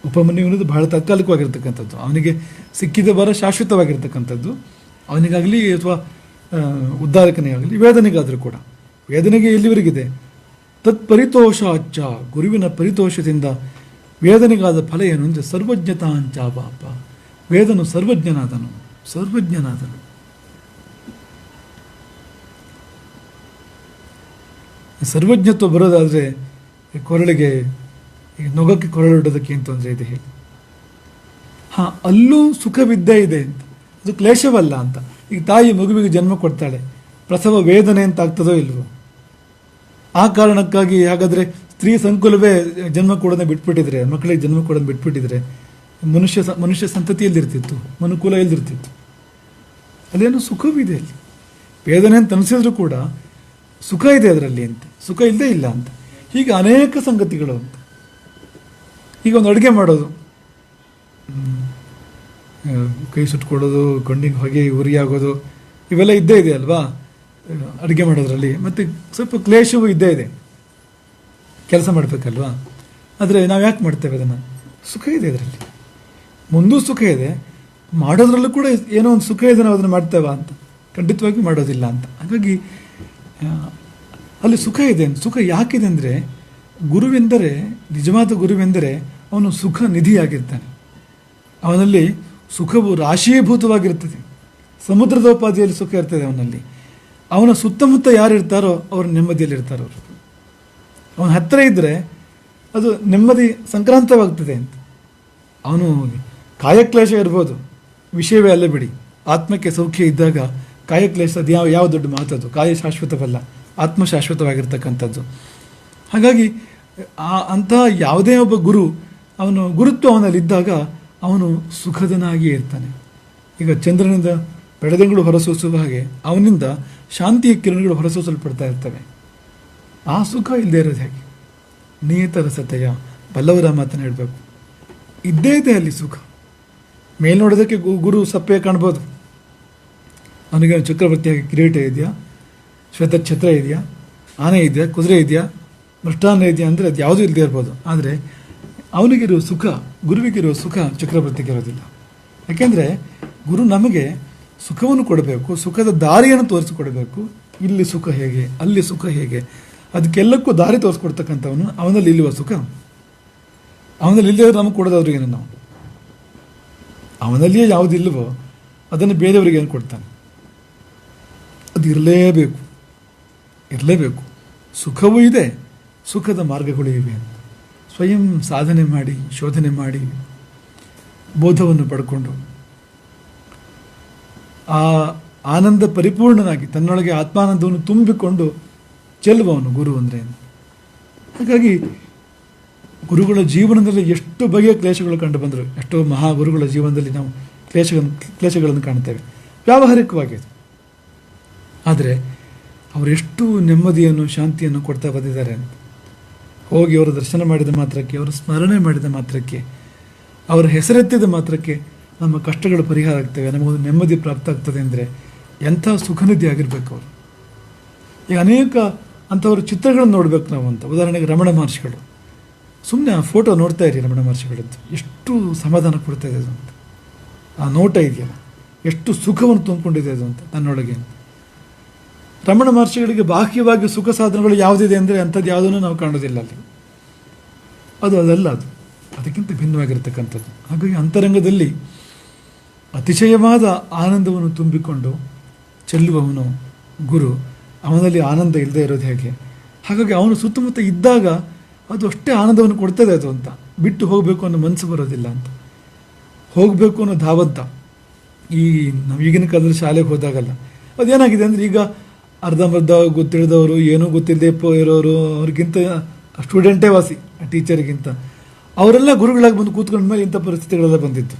ಉಪಮನ್ಯುವಿನದು ಬಹಳ ತಾತ್ಕಾಲಿಕವಾಗಿರ್ತಕ್ಕಂಥದ್ದು. ಅವನಿಗೆ ಸಿಕ್ಕಿದ ಬರ ಶಾಶ್ವತವಾಗಿರ್ತಕ್ಕಂಥದ್ದು. ಅವನಿಗಾಗಲಿ ಅಥವಾ ಉದ್ಧಾರಕನಿಗಾಗಲಿ, ವೇದನೆಗಾದರೂ ಕೂಡ. ವೇದನೆಗೆ ಎಲ್ಲಿವರೆಗಿದೆ? ತತ್ಪರಿತೋಷ ಅಚ್ಚ, ಗುರುವಿನ ಪರಿತೋಷದಿಂದ ವೇದನೆಗಾದ ಫಲ ಏನು ಅಂದರೆ ಸರ್ವಜ್ಞತಾಂಚ ಪಾಪ. ವೇದನು ಸರ್ವಜ್ಞನಾದನು. ಸರ್ವಜ್ಞತ್ವ ಬರೋದಾದರೆ ಕೊರಳಿಗೆ, ನೊಗಕ್ಕೆ ಕೊರಳಿಡೋದಕ್ಕೆ ಏನು ತೊಂದರೆ ಇದೆ ಹೇಳಿ? ಹಾಂ, ಅಲ್ಲೂ ಸುಖವಿದ್ದೇ ಇದೆ ಅಂತ, ಅದು ಕ್ಲೇಶವಲ್ಲ ಅಂತ. ಈಗ ತಾಯಿ ಮಗುವಿಗೆ ಜನ್ಮ ಕೊಡ್ತಾಳೆ, ಪ್ರಸವ ವೇದನೆ ಅಂತ ಆಗ್ತದೋ ಇಲ್ವೋ? ಆ ಕಾರಣಕ್ಕಾಗಿ ಹಾಗಾದರೆ ಸ್ತ್ರೀ ಸಂಕುಲವೇ ಜನ್ಮ ಕೊಡೋದನ್ನ ಬಿಟ್ಬಿಟ್ಟಿದ್ರೆ, ಮಕ್ಕಳಿಗೆ ಜನ್ಮ ಕೊಡೋದನ್ನ ಬಿಟ್ಬಿಟ್ಟಿದ್ರೆ ಮನುಷ್ಯ ಸಂತತಿ ಎಲ್ಲಿರ್ತಿತ್ತು? ಮನುಕುಲ ಎಲ್ಲಿರ್ತಿತ್ತು? ಅದೇನೋ ಸುಖವಿದೆ ಅಲ್ಲಿ. ವೇದನೆ ಅಂತ ಅನಿಸಿದ್ರು ಕೂಡ ಸುಖ ಇದೆ ಅದರಲ್ಲಿ ಅಂತ, ಸುಖ ಇಲ್ಲದೇ ಇಲ್ಲ ಅಂತ. ಹೀಗೆ ಅನೇಕ ಸಂಗತಿಗಳು ಅಂತ. ಈಗ ಒಂದು ಅಡುಗೆ ಮಾಡೋದು, ಕೈ ಸುಟ್ಕೊಳ್ಳೋದು, ಕಣ್ಣಿಗೆ ಹೊಗೆ ಉರಿ ಆಗೋದು, ಇವೆಲ್ಲ ಇದ್ದೇ ಇದೆ ಅಲ್ವಾ ಅಡುಗೆ ಮಾಡೋದ್ರಲ್ಲಿ. ಮತ್ತು ಸ್ವಲ್ಪ ಕ್ಲೇಶವೂ ಇದ್ದೇ ಇದೆ, ಕೆಲಸ ಮಾಡಬೇಕಲ್ವಾ. ಆದರೆ ನಾವು ಯಾಕೆ ಮಾಡ್ತೇವೆ ಅದನ್ನು? ಸುಖ ಇದೆ ಅದರಲ್ಲಿ, ಮುಂದೂ ಸುಖ ಇದೆ, ಮಾಡೋದ್ರಲ್ಲೂ ಕೂಡ ಏನೋ ಒಂದು ಸುಖ ಇದೆ. ನಾವು ಅದನ್ನು ಮಾಡ್ತೇವೆ ಅಂತ? ಖಂಡಿತವಾಗಿ ಮಾಡೋದಿಲ್ಲ ಅಂತ. ಹಾಗಾಗಿ ಅಲ್ಲಿ ಸುಖ ಇದೆ. ಸುಖ ಯಾಕಿದೆ ಅಂದರೆ, ಗುರುವೆಂದರೆ, ನಿಜವಾದ ಗುರುವೆಂದರೆ ಅವನು ಸುಖ ನಿಧಿಯಾಗಿರ್ತಾನೆ. ಅವನಲ್ಲಿ ಸುಖವು ರಾಶೀಭೂತವಾಗಿರ್ತದೆ. ಸಮುದ್ರದೋಪಾದಿಯಲ್ಲಿ ಸುಖ ಇರ್ತದೆ ಅವನಲ್ಲಿ. ಅವನ ಸುತ್ತಮುತ್ತ ಯಾರು ಇರ್ತಾರೋ ಅವರು ನೆಮ್ಮದಿಯಲ್ಲಿರ್ತಾರೋ. ಅವರು ಅವನ ಹತ್ತಿರ ಇದ್ದರೆ ಅದು ನೆಮ್ಮದಿ ಸಂಕ್ರಾಂತವಾಗ್ತದೆ ಅಂತ. ಅವನು ಕಾಯಕ್ಲೇಶ ಇರ್ಬೋದು, ವಿಷಯವೇ ಅಲ್ಲ ಬಿಡಿ. ಆತ್ಮಕ್ಕೆ ಸೌಖ್ಯ ಇದ್ದಾಗ ಕಾಯಕ್ಲೇಶ ಅದು ಯಾವ ದೊಡ್ಡ ಮಾತದು. ಕಾಯ ಶಾಶ್ವತವಲ್ಲ, ಆತ್ಮ ಶಾಶ್ವತವಾಗಿರ್ತಕ್ಕಂಥದ್ದು. ಹಾಗಾಗಿ ಅಂಥ ಯಾವುದೇ ಒಬ್ಬ ಗುರು, ಅವನು ಗುರುತ್ವ ಅವನಲ್ಲಿದ್ದಾಗ ಅವನು ಸುಖದನಾಗಿಯೇ ಇರ್ತಾನೆ. ಈಗ ಚಂದ್ರನಿಂದ ಬೆಳದಿಂಗಳು ಹೊರಸೂಸುವ ಹಾಗೆ ಅವನಿಂದ ಶಾಂತಿಯ ಕಿರಣಗಳು ಹೊರಸೂಸಲ್ಪಡ್ತಾ ಇರ್ತವೆ. ಆ ಸುಖ ಇಲ್ಲದೆ ಇರೋದು ಹೇಗೆ? ನಿಯತ ರಸತೆಯ ಬಲ್ಲವರ ಮಾತನ್ನು ಹೇಳಬೇಕು. ಇದ್ದೇ ಇದೆ ಅಲ್ಲಿ ಸುಖ. ಮೇಲ್ನೋಡೋದಕ್ಕೆ ಗುರು ಸಪ್ಪೆ ಕಾಣ್ಬೋದು. ಅವನಿಗೆ ಚಕ್ರವರ್ತಿಯಾಗಿ ಕಿರೀಟ ಇದೆಯಾ, ಶ್ವೇತ ಛತ್ರ ಇದೆಯಾ, ಆನೆ ಇದೆಯಾ, ಕುದುರೆ ಇದೆಯಾ, ಮೃಷ್ಟಾನ್ನ ಇದೆಯಾ ಅಂದರೆ ಅದು ಯಾವುದೂ ಇಲ್ಲದೆ ಇರ್ಬೋದು. ಆದರೆ ಅವನಿಗಿರೋ ಸುಖ, ಗುರುವಿಗಿರೋ ಸುಖ ಚಕ್ರವರ್ತಿಗೆ ಇರೋದಿಲ್ಲ. ಯಾಕೆಂದರೆ ಗುರು ನಮಗೆ ಸುಖವನ್ನು ಕೊಡಬೇಕು, ಸುಖದ ದಾರಿಯನ್ನು ತೋರಿಸಿಕೊಡಬೇಕು. ಇಲ್ಲಿ ಸುಖ ಹೇಗೆ, ಅಲ್ಲಿ ಸುಖ ಹೇಗೆ, ಅದಕ್ಕೆಲ್ಲಕ್ಕೂ ದಾರಿ ತೋರಿಸ್ಕೊಡ್ತಕ್ಕಂಥವನು. ಅವನಲ್ಲಿ ಇಲ್ಲುವ ಸುಖ ಅವನಲ್ಲಿ ಇಲ್ಲದೆ ನಮಗೆ ಕೊಡೋದವ್ರಿಗೇನು? ನಾವು ಅವನಲ್ಲಿಯೇ ಯಾವುದಿಲ್ಲವೋ ಅದನ್ನು ಬೇರೆಯವರಿಗೆ ಏನು ಕೊಡ್ತಾನೆ? ಅದು ಇರಲೇಬೇಕು. ಸುಖವೂ ಇದೆ, ಸುಖದ ಮಾರ್ಗಗಳು ಇವೆ ಅಂತ ಸ್ವಯಂ ಸಾಧನೆ ಮಾಡಿ, ಶೋಧನೆ ಮಾಡಿ, ಬೋಧವನ್ನು ಪಡ್ಕೊಂಡು ಆ ಆನಂದ ಪರಿಪೂರ್ಣನಾಗಿ ತನ್ನೊಳಗೆ ಆತ್ಮಾನಂದವನ್ನು ತುಂಬಿಕೊಂಡು ಚೆಲ್ಲುವವನು ಗುರು ಅಂದರೆ. ಹಾಗಾಗಿ ಗುರುಗಳ ಜೀವನದಲ್ಲಿ ಎಷ್ಟು ಬಗೆಯ ಕ್ಲೇಶಗಳು ಕಂಡು ಬಂದರು. ಎಷ್ಟೋ ಮಹಾಗುರುಗಳ ಜೀವನದಲ್ಲಿ ನಾವು ಕ್ಲೇಶಗಳನ್ನು ಕಾಣ್ತೇವೆ ವ್ಯಾವಹಾರಿಕವಾಗಿ. ಆದರೆ ಅವರೆಷ್ಟು ನೆಮ್ಮದಿಯನ್ನು, ಶಾಂತಿಯನ್ನು ಕೊಡ್ತಾ ಬಂದಿದ್ದಾರೆ ಅಂತ. ಹೋಗಿ ಅವರ ದರ್ಶನ ಮಾಡಿದ ಮಾತ್ರಕ್ಕೆ, ಅವರ ಸ್ಮರಣೆ ಮಾಡಿದ ಮಾತ್ರಕ್ಕೆ, ಅವರ ಹೆಸರೆತ್ತಿದ ಮಾತ್ರಕ್ಕೆ ನಮ್ಮ ಕಷ್ಟಗಳು ಪರಿಹಾರ ಆಗ್ತವೆ, ನಮಗೊಂದು ನೆಮ್ಮದಿ ಪ್ರಾಪ್ತ ಆಗ್ತದೆ ಅಂದರೆ ಎಂಥ ಸುಖನಿಧಿ ಆಗಿರಬೇಕು ಅವರು. ಈಗ ಅನೇಕ ಅಂಥವ್ರ ಚಿತ್ರಗಳನ್ನು ನೋಡಬೇಕು ನಾವು ಅಂತ. ಉದಾಹರಣೆಗೆ ರಮಣ ಮಹರ್ಷಿಗಳು. ಸುಮ್ಮನೆ ಆ ಫೋಟೋ ನೋಡ್ತಾ ಇರಿ ರಮಣ ಮಹರ್ಷಿಗಳದ್ದು, ಎಷ್ಟು ಸಮಾಧಾನ ಕೊಡ್ತಾ ಇದೆ ಅದು ಅಂತ. ಆ ನೋಟ ಇದೆಯಲ್ಲ, ಎಷ್ಟು ಸುಖವನ್ನು ತುಂಬಿಕೊಂಡಿದೆ ಅದು ಅಂತ ತನ್ನೊಳಗೆ. ರಮಣ ಮಹರ್ಷಿಗಳಿಗೆ ಬಾಹ್ಯವಾಗಿ ಸುಖ ಸಾಧನಗಳು ಯಾವುದಿದೆ ಅಂದರೆ ಅಂಥದ್ದು ಯಾವುದನ್ನು ನಾವು ಕಾಣೋದಿಲ್ಲ ಅಲ್ಲಿ. ಅದಲ್ಲ, ಅದಕ್ಕಿಂತ ಭಿನ್ನವಾಗಿರ್ತಕ್ಕಂಥದ್ದು. ಹಾಗಾಗಿ ಅಂತರಂಗದಲ್ಲಿ ಅತಿಶಯವಾದ ಆನಂದವನ್ನು ತುಂಬಿಕೊಂಡು ಚೆಲ್ಲುವವನು ಗುರು. ಅವನಲ್ಲಿ ಆನಂದ ಇಲ್ಲದೆ ಇರೋದು ಹೇಗೆ? ಹಾಗಾಗಿ ಅವನು ಸುತ್ತಮುತ್ತ ಇದ್ದಾಗ ಅದು ಅಷ್ಟೇ ಆನಂದವನ್ನು ಕೊಡ್ತದೆ ಅದು ಅಂತ. ಬಿಟ್ಟು ಹೋಗಬೇಕು ಅನ್ನೋ ಮನಸ್ಸು ಬರೋದಿಲ್ಲ ಅಂತ. ಹೋಗಬೇಕು ಅನ್ನೋ ಧಾವಂತ ಈ ನಾವು ಈಗಿನ ಕಾಲದಲ್ಲಿ ಶಾಲೆಗೆ ಹೋದಾಗಲ್ಲ. ಅದೇನಾಗಿದೆ ಅಂದರೆ ಈಗ ಅರ್ಧಂಬರ್ಧ ಗೊತ್ತಿಳಿದವರು, ಏನೂ ಗೊತ್ತಿಲ್ಲದೆ ಇರೋರು, ಅವ್ರಿಗಿಂತ ಸ್ಟೂಡೆಂಟೇ ವಾಸಿ ಟೀಚರಿಗಿಂತ, ಅವರೆಲ್ಲ ಗುರುಗಳಾಗಿ ಬಂದು ಕೂತ್ಕೊಂಡ ಮೇಲೆ ಇಂಥ ಪರಿಸ್ಥಿತಿಗಳೆಲ್ಲ ಬಂದಿತ್ತು.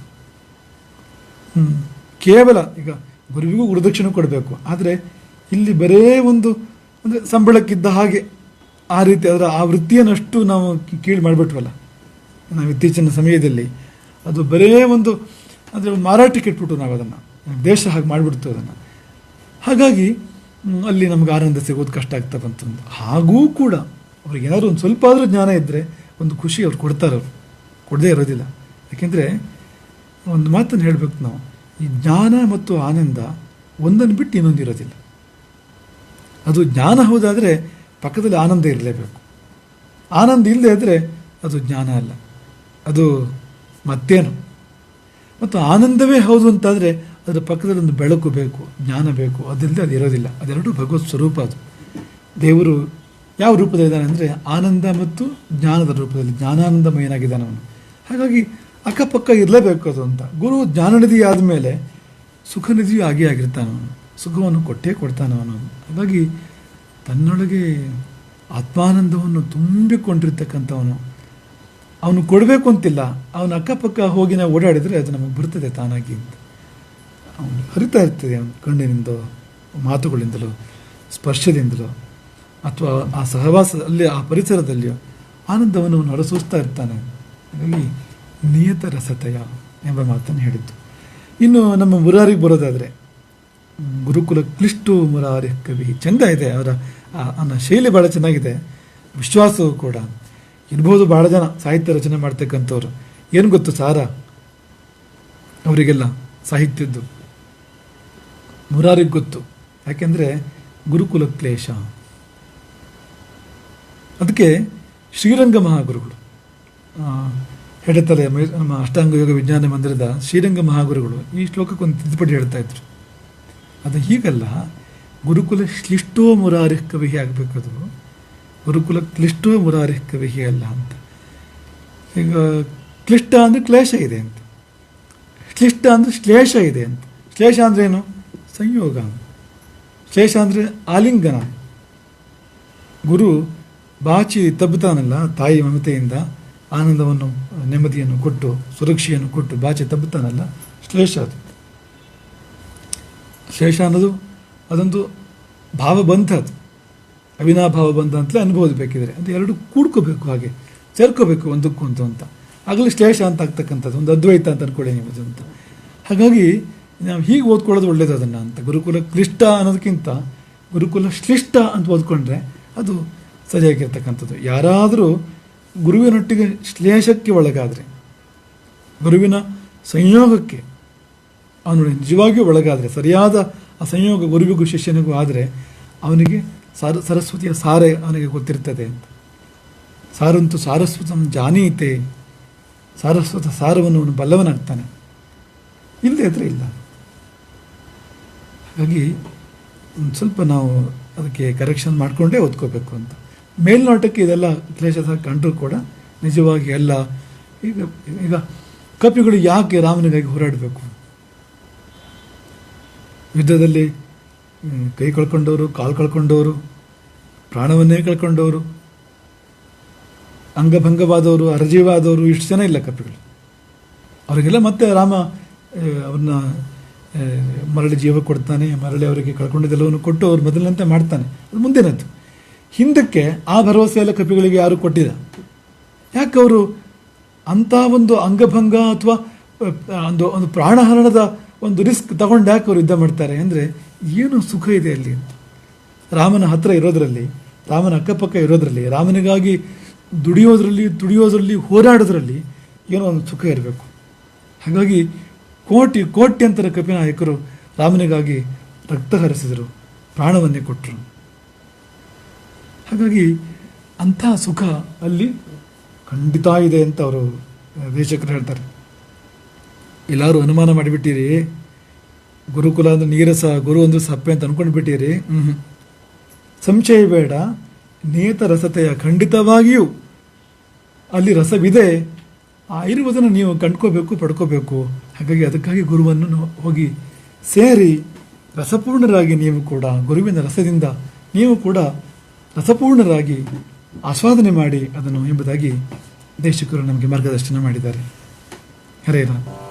ಕೇವಲ ಈಗ ಗುರುವಿಗೂ ಗುರುದಕ್ಷಿಣೆ ಕೊಡಬೇಕು, ಆದರೆ ಇಲ್ಲಿ ಬರೇ ಒಂದು ಅಂದರೆ ಸಂಬಳಕ್ಕಿದ್ದ ಹಾಗೆ ಆ ರೀತಿ ಅದರ ಆ ವೃತ್ತಿಯನ್ನಷ್ಟು ನಾವು ಕೀಳು ಮಾಡಿಬಿಟ್ವಲ್ಲ ನಾವು ಇತ್ತೀಚಿನ ಸಮಯದಲ್ಲಿ. ಅದು ಬರೇ ಒಂದು ಅಂದರೆ ಮಾರಾಟಕ್ಕೆ ಇಟ್ಬಿಟ್ಟು ನಾವು ಅದನ್ನು ದೇಶ ಹಾಗೆ ಮಾಡಿಬಿಡ್ತು ಅದನ್ನು. ಹಾಗಾಗಿ ಅಲ್ಲಿ ನಮ್ಗೆ ಆನಂದ ಸಿಗೋದು ಕಷ್ಟ ಆಗ್ತಾ ಬಂತು. ಹಾಗೂ ಕೂಡ ಅವ್ರಿಗೆ ಏನಾದರೂ ಒಂದು ಸ್ವಲ್ಪ ಆದರೂ ಜ್ಞಾನ ಇದ್ದರೆ ಒಂದು ಖುಷಿ ಅವ್ರು ಕೊಡ್ತಾರೆ, ಅವರು ಕೊಡದೇ ಇರೋದಿಲ್ಲ. ಯಾಕೆಂದರೆ ಒಂದು ಮಾತನ್ನು ಹೇಳಬೇಕು ನಾವು, ಈ ಜ್ಞಾನ ಮತ್ತು ಆನಂದ ಒಂದನ್ನು ಬಿಟ್ಟು ಇನ್ನೊಂದು ಇರೋದಿಲ್ಲ. ಅದು ಜ್ಞಾನ ಹೌದಾದರೆ ಪಕ್ಕದಲ್ಲಿ ಆನಂದ ಇರಲೇಬೇಕು. ಆನಂದ ಇಲ್ಲದೆ ಇದ್ದರೆ ಅದು ಜ್ಞಾನ ಅಲ್ಲ, ಅದು ಮತ್ತೇನು. ಮತ್ತು ಆನಂದವೇ ಹೌದು ಅಂತಾದರೆ ಅದರ ಪಕ್ಕದಲ್ಲಿ ಒಂದು ಬೆಳಕು ಬೇಕು, ಜ್ಞಾನ ಬೇಕು. ಅದಿಲ್ಲದೆ ಅದು ಇರೋದಿಲ್ಲ. ಅದೆರಡೂ ಭಗವತ್ ಸ್ವರೂಪ. ಅದು ದೇವರು ಯಾವ ರೂಪದಲ್ಲಿದ್ದಾನೆ ಅಂದರೆ ಆನಂದ ಮತ್ತು ಜ್ಞಾನದ ರೂಪದಲ್ಲಿ, ಜ್ಞಾನಾನಂದಮಯನಾಗಿದ್ದಾನೆ ಅವನು. ಹಾಗಾಗಿ ಅಕ್ಕಪಕ್ಕ ಇರಲೇಬೇಕು ಅದು ಅಂತ. ಗುರು ಜ್ಞಾನನಿಧಿ ಆದಮೇಲೆ ಸುಖನಿಧಿಯೂ ಆಗೇ ಆಗಿರ್ತಾನೆ ಅವನು, ಸುಖವನ್ನು ಕೊಟ್ಟೇ ಕೊಡ್ತಾನೆ ಅವನು. ಹಾಗಾಗಿ ತನ್ನೊಳಗೆ ಆತ್ಮಾನಂದವನ್ನು ತುಂಬಿಕೊಂಡಿರ್ತಕ್ಕಂಥವನು, ಅವನು ಕೊಡಬೇಕು ಅಂತಿಲ್ಲ, ಅವನ ಅಕ್ಕಪಕ್ಕ ಹೋಗಿ ನಾವು ಓಡಾಡಿದರೆ ಅದು ನಮಗೆ ಬರ್ತದೆ ತಾನಾಗಿ ಅಂತ. ಅವನು ಹರಿತಾ ಇರ್ತದೆ ಅವನ ಕಣ್ಣಿನಿಂದಲೋ, ಮಾತುಗಳಿಂದಲೋ, ಸ್ಪರ್ಶದಿಂದಲೋ, ಅಥವಾ ಆ ಸಹವಾಸದಲ್ಲಿ, ಆ ಪರಿಸರದಲ್ಲಿಯೋ ಆನಂದವನ್ನು ಅವನು ಹೊರಸೂಸ್ತಾ ಇರ್ತಾನೆ. ಹಾಗಾಗಿ ನಿಯತ ರಸತಯ ಎಂಬ ಮಾತನ್ನು ಹೇಳಿದ್ದು. ಇನ್ನು ನಮ್ಮ ಮುರಾರಿಗೆ ಬರೋದಾದರೆ, ಗುರುಕುಲ ಕ್ಲಿಷ್ಟು ಮುರಾರಿ ಕವಿ ಚೆಂದ ಇದೆ. ಅವರ ಶೈಲಿ ಭಾಳ ಚೆನ್ನಾಗಿದೆ, ವಿಶ್ವಾಸವೂ ಕೂಡ ಇರ್ಬೋದು. ಭಾಳ ಜನ ಸಾಹಿತ್ಯ ರಚನೆ ಮಾಡ್ತಕ್ಕಂಥವ್ರು ಏನು ಗೊತ್ತು ಸಾರ ಅವರಿಗೆಲ್ಲ ಸಾಹಿತ್ಯದ್ದು, ಮುರಾರಿಗೆ ಗೊತ್ತು. ಯಾಕೆಂದರೆ ಗುರುಕುಲ ಕ್ಲೇಶ. ಅದಕ್ಕೆ ಶ್ರೀರಂಗ ಮಹಾಗುರುಗಳು, ಹೆಡೆತಲೆ ನಮ್ಮ ಅಷ್ಟಾಂಗ ಯೋಗ ವಿಜ್ಞಾನ ಮಂದಿರದ ಶ್ರೀರಂಗ ಮಹಾಗುರುಗಳು ಈ ಶ್ಲೋಕಕ್ಕೊಂದು ತಿದ್ದುಪಡಿ ಹೇಳ್ತಾ ಇದ್ರು. ಅದು ಹೀಗಲ್ಲ, ಗುರುಕುಲ ಕ್ಲಿಷ್ಟೋ ಮುರಾರಿ ಕವಿ ಆಗಬೇಕದು, ಗುರುಕುಲ ಕ್ಲಿಷ್ಟೋ ಮುರಾರಿ ಕವಿ ಅಲ್ಲ ಅಂತ. ಈಗ ಕ್ಲಿಷ್ಟ ಅಂದರೆ ಕ್ಲೇಶ ಇದೆ ಅಂತ, ಕ್ಲಿಷ್ಟ ಅಂದರೆ ಶ್ಲೇಷ ಇದೆ ಅಂತ. ಶ್ಲೇಷ ಅಂದರೆ ಏನು? ಸಂಯೋಗ. ಶ್ಲೇಷ ಅಂದರೆ ಆಲಿಂಗನ. ಗುರು ಬಾಚಿ ತಬ್ಬುತ್ತಾನಲ್ಲ ತಾಯಿ ಮಮತೆಯಿಂದ, ಆನಂದವನ್ನು ನೆಮ್ಮದಿಯನ್ನು ಕೊಟ್ಟು ಸುರಕ್ಷೆಯನ್ನು ಕೊಟ್ಟು ಬಾಚಿ ತಬ್ಬುತ್ತಾನಲ್ಲ, ಶ್ಲೇಷ ಅದು. ಶ್ಲೇಷ ಅನ್ನೋದು ಅದೊಂದು ಭಾವಬಂಧ, ಅದು ಅವಿನಾಭಾವ ಬಂಧ ಅಂತಲೇ ಅನುಭವಿಸಬೇಕಿದ್ರೆ ಅದು ಎರಡು ಕೂಡ್ಕೋಬೇಕು, ಹಾಗೆ ಸೇರ್ಕೋಬೇಕು ಒಂದಕ್ಕೊಂದು ಅಂತ. ಆಗಲೇ ಶ್ಲೇಷ ಅಂತ ಆಗ್ತಕ್ಕಂಥದ್ದು, ಒಂದು ಅದ್ವೈತ ಅಂತ ಅಂದ್ಕೊಳ್ಳಿ ನೀವು ಅಂತ. ಹಾಗಾಗಿ ನಾವು ಹೀಗೆ ಓದ್ಕೊಳ್ಳೋದು ಒಳ್ಳೇದು ಅದನ್ನು ಅಂತ. ಗುರುಕುಲ ಕ್ಲಿಷ್ಟ ಅನ್ನೋದಕ್ಕಿಂತ ಗುರುಕುಲ ಶ್ಲಿಷ್ಟ ಅಂತ ಓದ್ಕೊಂಡ್ರೆ ಅದು ಸರಿಯಾಗಿರ್ತಕ್ಕಂಥದ್ದು. ಯಾರಾದರೂ ಗುರುವಿನೊಟ್ಟಿಗೆ ಶ್ಲೇಷಕ್ಕೆ ಒಳಗಾದರೆ, ಗುರುವಿನ ಸಂಯೋಗಕ್ಕೆ ಅವನು ನಿಜವಾಗಿಯೂ ಒಳಗಾದರೆ, ಸರಿಯಾದ ಆ ಸಂಯೋಗ ಗುರುವಿಗೂ ಶಿಷ್ಯನಿಗೂ ಆದರೆ ಅವನಿಗೆ ಸರಸ್ವತಿಯ ಸಾರೆ ಅವನಿಗೆ ಗೊತ್ತಿರ್ತದೆ ಅಂತ. ಸಾರಂತು ಸಾರಸ್ವತಂ ಜಾನೀತೆ, ಸಾರಸ್ವತ ಸಾರವನ್ನು ಅವನು ಬಲ್ಲವನಾಗ್ತಾನೆ. ಇಲ್ಲದೆ ಇದ್ರೆ ಇಲ್ಲ. ಹಾಗಾಗಿ ಒಂದು ಸ್ವಲ್ಪ ನಾವು ಅದಕ್ಕೆ ಕರೆಕ್ಷನ್ ಮಾಡಿಕೊಂಡೇ ಓದ್ಕೋಬೇಕು ಅಂತ. ಮೇಲ್ನೋಟಕ್ಕೆ ಇದೆಲ್ಲ ಕ್ಲೇಶ ಕಂಡರೂ ಕೂಡ ನಿಜವಾಗಿ ಎಲ್ಲ. ಈಗ ಈಗ ಕಪಿಗಳು ಯಾಕೆ ರಾಮನಿಗಾಗಿ ಹೋರಾಡಬೇಕು? ಯುದ್ಧದಲ್ಲಿ ಕೈ ಕಳ್ಕೊಂಡವರು, ಕಾಲು ಕಳ್ಕೊಂಡವರು, ಪ್ರಾಣವನ್ನೇ ಕಳ್ಕೊಂಡವರು, ಅಂಗಭಂಗವಾದವರು, ಅರಜೀವಾದವರು ಇಷ್ಟು ಜನ ಇಲ್ಲ ಕಪಿಗಳು. ಅವರಿಗೆಲ್ಲ ಮತ್ತೆ ರಾಮ ಅವ್ರನ್ನ ಮರಳಿ ಜೀವ ಕೊಡ್ತಾನೆ, ಮರಳಿ ಅವರಿಗೆ ಕಳ್ಕೊಂಡಿದ್ದೆಲ್ಲವನ್ನು ಕೊಟ್ಟು ಅವ್ರು ಮೊದಲಿನಂತೆ ಮಾಡ್ತಾನೆ. ಅದು ಮುಂದಿನದ್ದು. ಹಿಂದಕ್ಕೆ ಆ ಭರವಸೆ ಎಲ್ಲ ಕಪಿಗಳಿಗೆ ಯಾರೂ ಕೊಟ್ಟಿಲ್ಲ. ಯಾಕೆ ಅವರು ಅಂಥ ಒಂದು ಅಂಗಭಂಗ ಅಥವಾ ಒಂದು ಪ್ರಾಣಹರಣದ ಒಂದು ರಿಸ್ಕ್ ತಗೊಂಡು ಯಾಕೆ ಅವರು ಯುದ್ಧ ಮಾಡ್ತಾರೆ ಅಂದರೆ ಏನು ಸುಖ ಇದೆ ಅಲ್ಲಿ ಅಂತ. ರಾಮನ ಹತ್ತಿರ ಇರೋದರಲ್ಲಿ, ರಾಮನ ಅಕ್ಕಪಕ್ಕ ಇರೋದರಲ್ಲಿ, ರಾಮನಿಗಾಗಿ ದುಡಿಯೋದ್ರಲ್ಲಿ ಹೋರಾಡೋದ್ರಲ್ಲಿ ಏನೋ ಒಂದು ಸುಖ ಇರಬೇಕು. ಹಾಗಾಗಿ ಕೋಟ್ಯಂತರ ಕಪಿನಾಯಕರು ರಾಮನಿಗಾಗಿ ರಕ್ತ ಹರಿಸಿದರು, ಪ್ರಾಣವನ್ನೇ ಕೊಟ್ಟರು. ಹಾಗಾಗಿ ಅಂಥ ಸುಖ ಅಲ್ಲಿ ಖಂಡಿತ ಇದೆ ಅಂತ ಅವರು ದೇಶಕರು ಹೇಳ್ತಾರೆ. ಎಲ್ಲರೂ ಅನುಮಾನ ಮಾಡಿಬಿಟ್ಟಿರಿ, ಗುರುಕುಲ ಅಂದರೆ ನೀರಸ, ಗುರು ಅಂದರೆ ಸಪ್ಪೆ ಅಂತ ಅಂದ್ಕೊಂಡು ಬಿಟ್ಟಿರಿ. ಸಂಶಯ ಬೇಡ, ನಿಯತ ರಸತೆಯ ಖಂಡಿತವಾಗಿಯೂ ಅಲ್ಲಿ ರಸವಿದೆ. ಇರುವುದನ್ನು ನೀವು ಕಂಡ್ಕೋಬೇಕು, ಪಡ್ಕೋಬೇಕು. ಹಾಗಾಗಿ ಅದಕ್ಕಾಗಿ ಗುರುವನ್ನು ಹೋಗಿ ಸೇರಿ ರಸಪೂರ್ಣರಾಗಿ ನೀವು ಕೂಡ ಗುರುವಿನ ರಸದಿಂದ ನೀವು ಕೂಡ ರಸಪೂರ್ಣರಾಗಿ ಆಸ್ವಾದನೆ ಮಾಡಿ ಅದನ್ನು ಎಂಬುದಾಗಿ ದೇಶಿಕರು ನಮಗೆ ಮಾರ್ಗದರ್ಶನ ಮಾಡಿದ್ದಾರೆ. ಹರೇ ರಾಮ್.